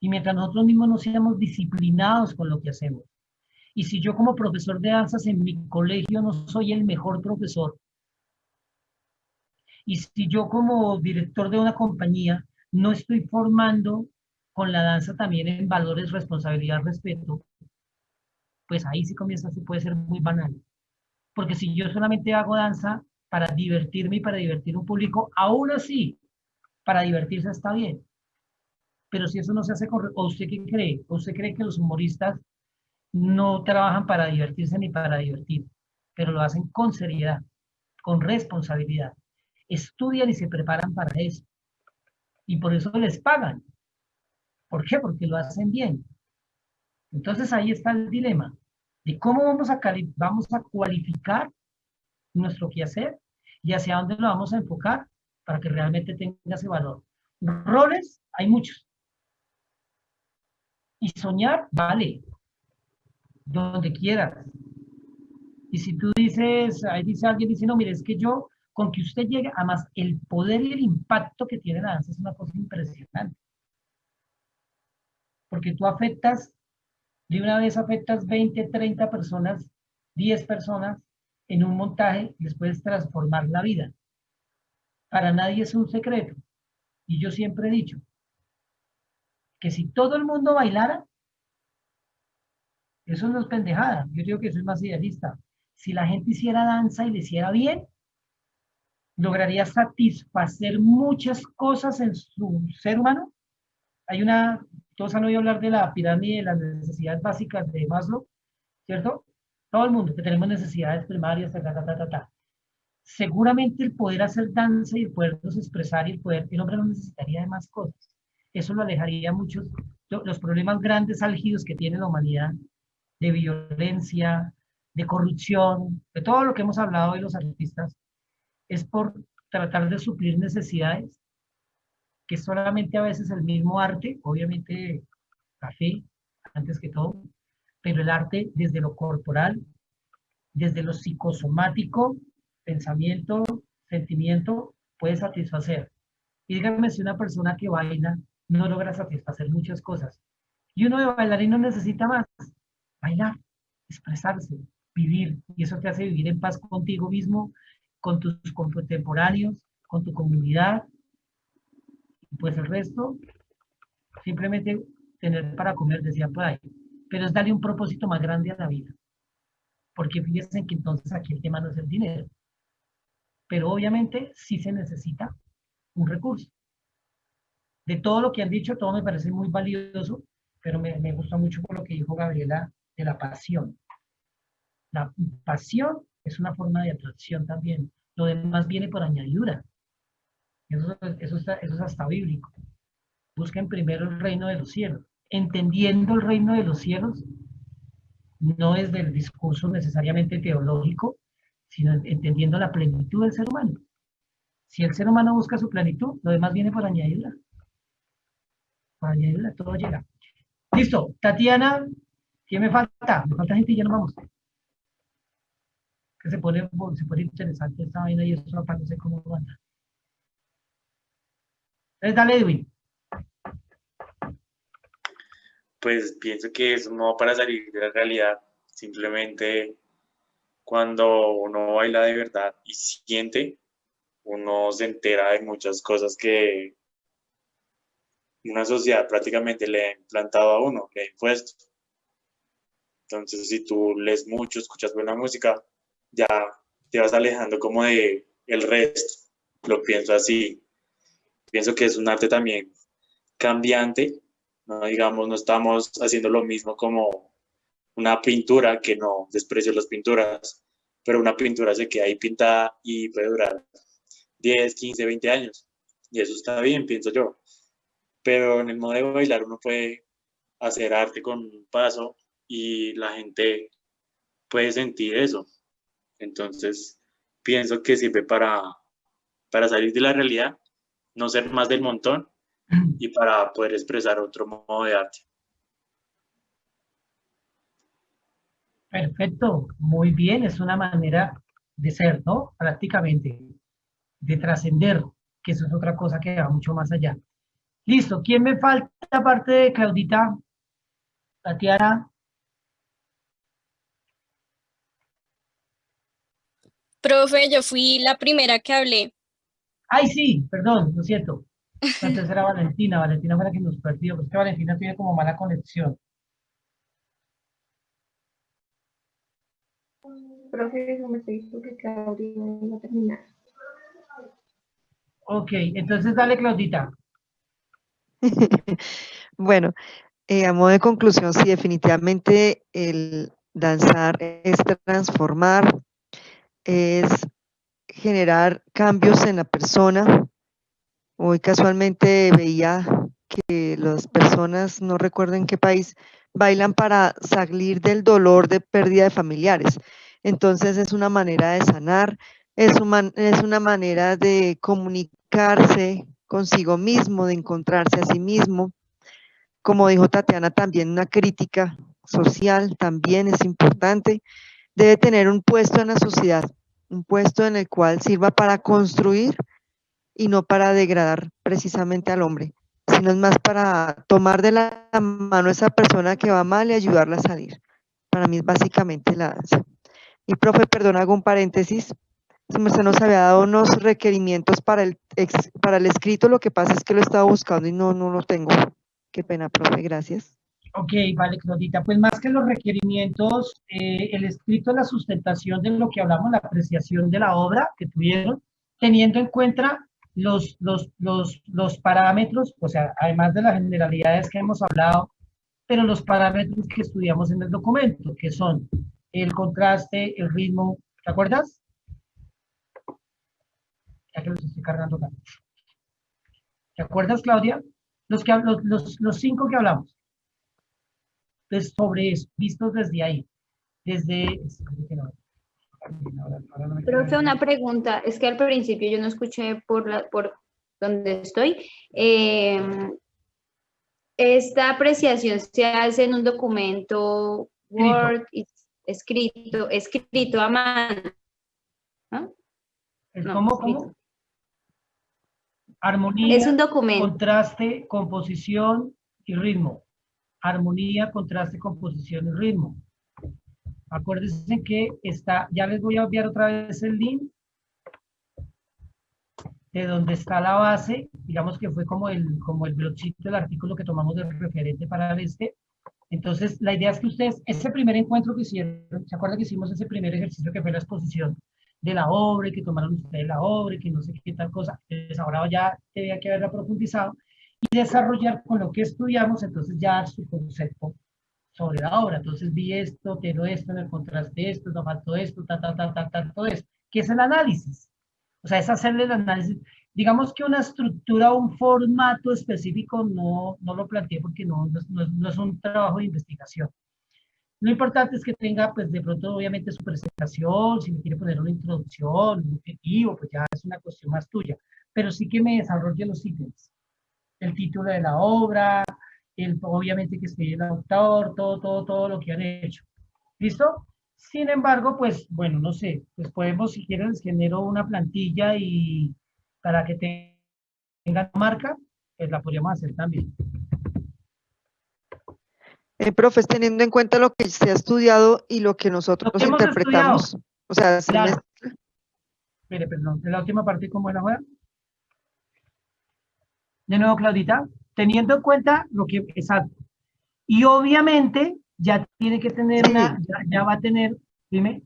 y mientras nosotros mismos no seamos disciplinados con lo que hacemos, y si yo como profesor de danzas en mi colegio no soy el mejor profesor, y si yo como director de una compañía no estoy formando con la danza también en valores, responsabilidad, respeto, pues ahí sí comienza, sí puede ser muy banal. Porque si yo solamente hago danza para divertirme y para divertir un público, aún así, para divertirse está bien. Pero si eso no se hace correcto, ¿o usted qué cree? ¿O usted cree que los humoristas no trabajan para divertirse ni para divertir, pero lo hacen con seriedad, con responsabilidad? Estudian y se preparan para eso. y por eso les pagan. ¿Por qué? Porque lo hacen bien. Entonces ahí está el dilema de cómo vamos a cualificar nuestro quehacer y hacia dónde lo vamos a enfocar para que realmente tenga ese valor. Roles hay muchos. Y soñar, vale, donde quieras. Y si tú dices, ahí dice alguien, dice, no, mire, es que yo, con que usted llegue, además, el poder y el impacto que tiene la danza es una cosa impresionante. Porque tú afectas, de una vez afectas 20, 30 personas, 10 personas en un montaje y les puedes transformar la vida. Para nadie es un secreto. Y yo siempre he dicho que si todo el mundo bailara, eso no es pendejada. Yo digo que eso es más idealista. Si la gente hiciera danza y le hiciera bien, lograría satisfacer muchas cosas en su ser humano. Hay todos han oído hablar de la pirámide de las necesidades básicas de Maslow, ¿cierto? Todo el mundo, que tenemos necesidades primarias, Seguramente el poder hacer danza y el podernos expresar y el hombre no necesitaría de más cosas. Eso lo alejaría muchos, los problemas grandes álgidos que tiene la humanidad, de violencia, de corrupción, de todo lo que hemos hablado hoy los artistas, es por tratar de suplir necesidades que solamente a veces el mismo arte, obviamente la fe, antes que todo, pero el arte desde lo corporal, desde lo psicosomático, pensamiento, sentimiento, puede satisfacer. Y díganme si una persona que baila no logra satisfacer muchas cosas. Y uno de bailarín necesita más, bailar, expresarse, vivir. Y eso te hace vivir en paz contigo mismo, con tus contemporáneos, con tu comunidad. Y pues el resto, simplemente tener para comer, decía por ahí. Pero es darle un propósito más grande a la vida. Porque fíjense que entonces aquí el tema no es el dinero. Pero obviamente sí se necesita un recurso. De todo lo que han dicho, todo me parece muy valioso, pero me gusta mucho por lo que dijo Gabriela de la pasión. La pasión es una forma de atracción también. Lo demás viene por añadidura. Eso es hasta bíblico. Busquen primero el reino de los cielos. Entendiendo el reino de los cielos, no es del discurso necesariamente teológico, sino entendiendo la plenitud del ser humano. Si el ser humano busca su plenitud, lo demás viene por añadidura. Por añadidura, todo llega. Listo, Tatiana, ¿qué me falta? Me falta gente y ya nos vamos. Que se pone interesante esta vaina y eso acá no sé cómo va a andar. Entonces, dale, Edwin. Pues pienso que es un modo para salir de la realidad. Simplemente cuando uno baila de verdad y siente, uno se entera de muchas cosas que una sociedad prácticamente le ha implantado a uno, le ha impuesto. Entonces, si tú lees mucho, escuchas buena música, ya te vas alejando como de el resto. Lo pienso así. Pienso que es un arte también cambiante, no digamos, no estamos haciendo lo mismo como una pintura, que no desprecio las pinturas, pero una pintura se queda ahí pintada y puede durar 10, 15, 20 años. Y eso está bien, pienso yo. Pero en el modo de bailar uno puede hacer arte con un paso y la gente puede sentir eso. Entonces, pienso que sirve para salir de la realidad, no ser más del montón y para poder expresar otro modo de arte. Perfecto, muy bien, es una manera de ser, ¿no? Prácticamente, de trascender, que eso es otra cosa que va mucho más allá. Listo, ¿quién me falta aparte de Claudita? Tatiana. Profe, yo fui la primera que hablé. Ay, sí, perdón, lo siento. Antes era Valentina, Valentina fue la que nos perdió, porque Valentina tiene como mala conexión. Profe, me está diciendo que Claudia no iba a terminar. Ok, entonces dale, Claudita. Bueno, a modo de conclusión, sí, definitivamente el danzar es transformar, es generar cambios en la persona, Hoy casualmente veía que las personas, no recuerdo en qué país, bailan para salir del dolor de pérdida de familiares. Entonces es una manera de sanar, es una manera de comunicarse consigo mismo, de encontrarse a sí mismo. Como dijo Tatiana, también una crítica social también es importante. Debe tener un puesto en la sociedad, un puesto en el cual sirva para construir y no para degradar precisamente al hombre, sino es más para tomar de la mano a esa persona que va mal y ayudarla a salir. Para mí es básicamente la danza. Y profe, perdón, hago un paréntesis. Se nos había dado unos requerimientos para el escrito, lo que pasa es que lo estaba buscando y no lo tengo. Qué pena, profe, gracias. Ok, vale, Claudita. Pues más que los requerimientos, el escrito es la sustentación de lo que hablamos, la apreciación de la obra que tuvieron, teniendo en cuenta los parámetros, o sea, además de las generalidades que hemos hablado, pero los parámetros que estudiamos en el documento, que son el contraste, el ritmo, ¿te acuerdas? Ya que los estoy cargando acá. ¿Te acuerdas, Claudia? Los 5 que hablamos. Entonces, sobre eso, vistos desde ahí, desde... Profe, una pregunta, es que al principio yo no escuché por donde estoy. Esta apreciación se hace en un documento Word, escrito a mano, ¿no? ¿Cómo? Escrito. ¿Cómo? Armonía, Es un documento. contraste, composición y ritmo. Armonía, contraste, composición y ritmo. Acuérdense que está, ya les voy a enviar otra vez el link de donde está la base, digamos que fue como el blogcito del artículo que tomamos de referente para este. Entonces, la idea es que ustedes, ese primer encuentro que hicieron, ¿se acuerdan que hicimos ese primer ejercicio que fue la exposición de la obra y que tomaron ustedes la obra y que no sé qué tal cosa? Entonces, ahora ya tenía que haberla profundizado y desarrollar con lo que estudiamos, entonces ya su concepto sobre la obra. Entonces vi esto, tengo esto, en el contraste esto, no faltó esto, todo esto, que es el análisis. O sea, es hacerle el análisis. Digamos que una estructura o un formato específico no lo planteé porque no es un trabajo de investigación. Lo importante es que tenga, pues de pronto, obviamente, su presentación, si me quiere poner una introducción, un objetivo, pues ya es una cuestión más tuya. Pero sí que me desarrolle los ítems. El título de la obra, obviamente que esté el autor, todo lo que han hecho. ¿Listo? Sin embargo, pues, bueno, no sé, pues podemos, si quieren, les genero una plantilla y para que tengan marca, pues la podríamos hacer también. Profe, teniendo en cuenta lo que se ha estudiado y lo que nosotros Lo que hemos interpretamos, o sea, sí claro. Mire, perdón, en la última parte, ¿cómo era, juega? De nuevo, Claudita, teniendo en cuenta lo que, exacto. Y obviamente, ya tiene que tener Sí. ya va a tener, dime.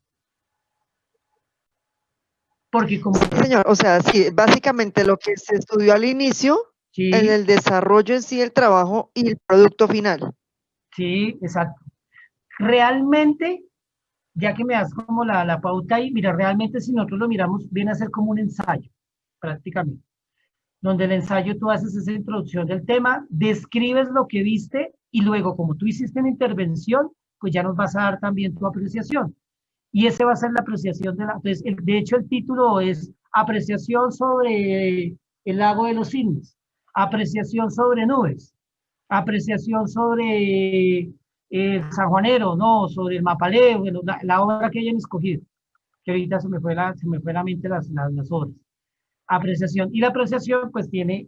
Porque como... Sí, señor, o sea, sí, básicamente lo que se estudió al inicio, Sí, en el desarrollo en sí, el trabajo y el producto final. sí, exacto. Realmente, ya que me das como la pauta ahí, mira, realmente si nosotros lo miramos, viene a ser como un ensayo, prácticamente. Donde el ensayo tú haces esa introducción del tema, describes lo que viste y luego, como tú hiciste una intervención, pues ya nos vas a dar también tu apreciación. Y ese va a ser la apreciación de la... Entonces, de hecho, el título es Apreciación sobre el lago de los cisnes, apreciación sobre nubes, apreciación sobre el San Juanero, no, sobre el Mapaleo, bueno, la obra que hayan escogido, que ahorita se me fue la mente las obras. Apreciación. Y la apreciación, pues tiene,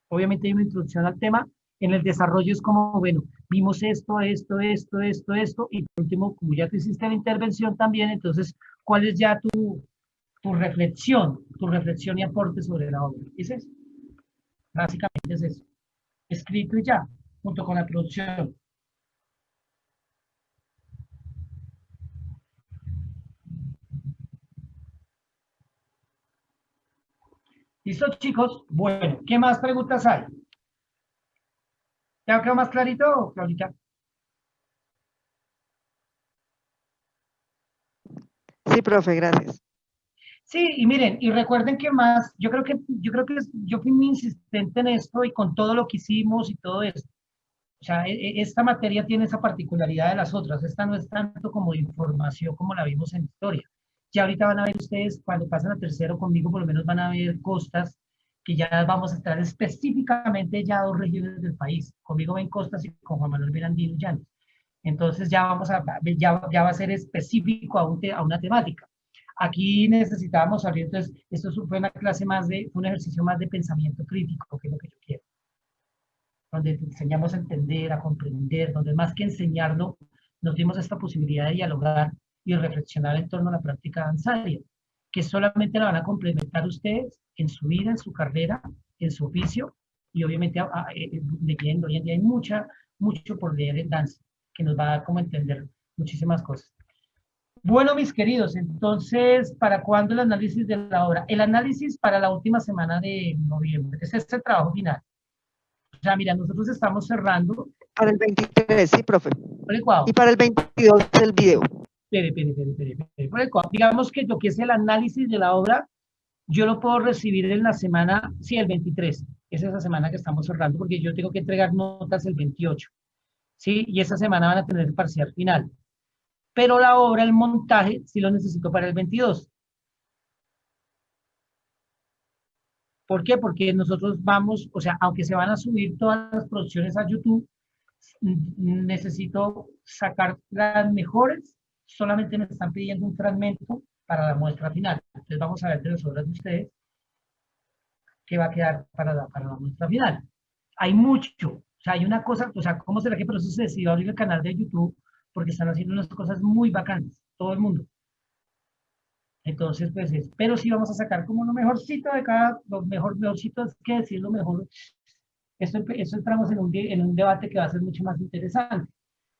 obviamente hay una introducción al tema, en el desarrollo es como, bueno, vimos esto, y por último, como ya te hiciste la intervención también, entonces, ¿cuál es ya tu reflexión y aporte sobre la obra? ¿Es eso? Básicamente es eso. Escrito y ya, junto con la producción. ¿Listo, chicos? Bueno, ¿qué más preguntas hay? ¿Te ha quedado más clarito, Claudita? Sí, profe, gracias. Sí, y miren, y recuerden que más, yo fui muy insistente en esto y con todo lo que hicimos y todo esto. O sea, esta materia tiene esa particularidad de las otras. Esta no es tanto como de información como la vimos en historia. Ya ahorita van a ver ustedes, cuando pasan a tercero conmigo, por lo menos van a ver costas que ya vamos a estar específicamente ya 2 regiones del país. Conmigo ven costas y con Juan Manuel Mirandino y Llanos. Entonces ya ya va a ser específico a una temática. Aquí necesitábamos abrir, entonces, esto fue una clase fue un ejercicio más de pensamiento crítico, que es lo que yo quiero. Donde te enseñamos a entender, a comprender, donde más que enseñarlo, nos dimos esta posibilidad de dialogar y reflexionar en torno a la práctica danzaria, que solamente la van a complementar ustedes en su vida, en su carrera, en su oficio, y obviamente leyendo. Hoy en día hay mucho por leer en danza, que nos va a dar como entender muchísimas cosas. Bueno, mis queridos, entonces, ¿para cuándo el análisis de la obra? El análisis para la última semana de noviembre. Ese es el trabajo final. O sea, mira, nosotros estamos cerrando. Para el 23, sí, profe. Por el cuadro. Y para el 22 el video. Espere. Por el cuadro. Digamos que lo que es el análisis de la obra, yo lo puedo recibir en la semana, sí, el 23. Es esa semana que estamos cerrando, porque yo tengo que entregar notas el 28. ¿Sí? Y esa semana van a tener el parcial final. Pero la obra, el montaje, sí lo necesito para el 22. ¿Por qué? Porque nosotros vamos, o sea, aunque se van a subir todas las producciones a YouTube, necesito sacar las mejores, solamente me están pidiendo un fragmento para la muestra final. Entonces vamos a ver de las obras de ustedes qué va a quedar para la muestra final. Hay mucho, o sea, hay una cosa, o sea, ¿cómo será que por eso se decidió abrir el canal de YouTube? Porque están haciendo unas cosas muy bacanas, todo el mundo. Entonces, pues, pero sí vamos a sacar como lo mejorcito de cada, lo mejorcito es que decir lo mejor. Eso entramos en un debate que va a ser mucho más interesante.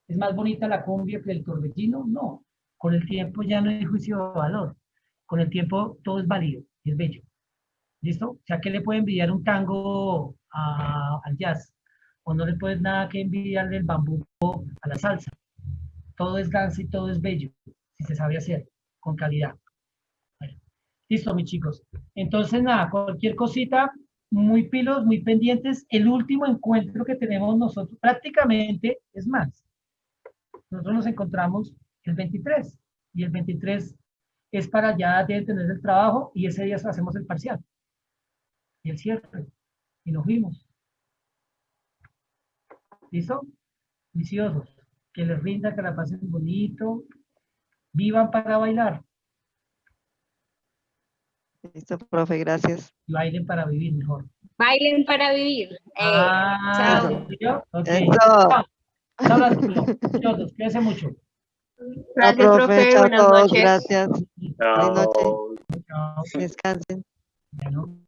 ¿Es más bonita la cumbia que el torbellino? No. Con el tiempo ya no hay juicio de valor. Con el tiempo todo es válido y es bello. ¿Listo? O sea, ¿qué le puede envidiar un tango al jazz? O no le puedes nada que envidiarle el bambú a la salsa. Todo es danza y todo es bello, si se sabe hacer, con calidad. Bueno, listo, mis chicos. Entonces, nada, cualquier cosita, muy pilos, muy pendientes. El último encuentro que tenemos nosotros, prácticamente, es más, nosotros nos encontramos el 23, y el 23 es para ya de tener el trabajo, y ese día hacemos el parcial, y el cierre, y nos fuimos. ¿Listo? Viciosos. Que les rinda, que la pasen bonito. Vivan para bailar. Listo, profe, gracias. Y bailen para vivir mejor. Bailen para vivir. Chao. ¿Yo? Ok. Eso. Chao, cuídense mucho. Gracias, Chao, profe. chao a Buenas todos, noches. gracias. Feliz noche. Chao. Chao. Descansen. Bueno.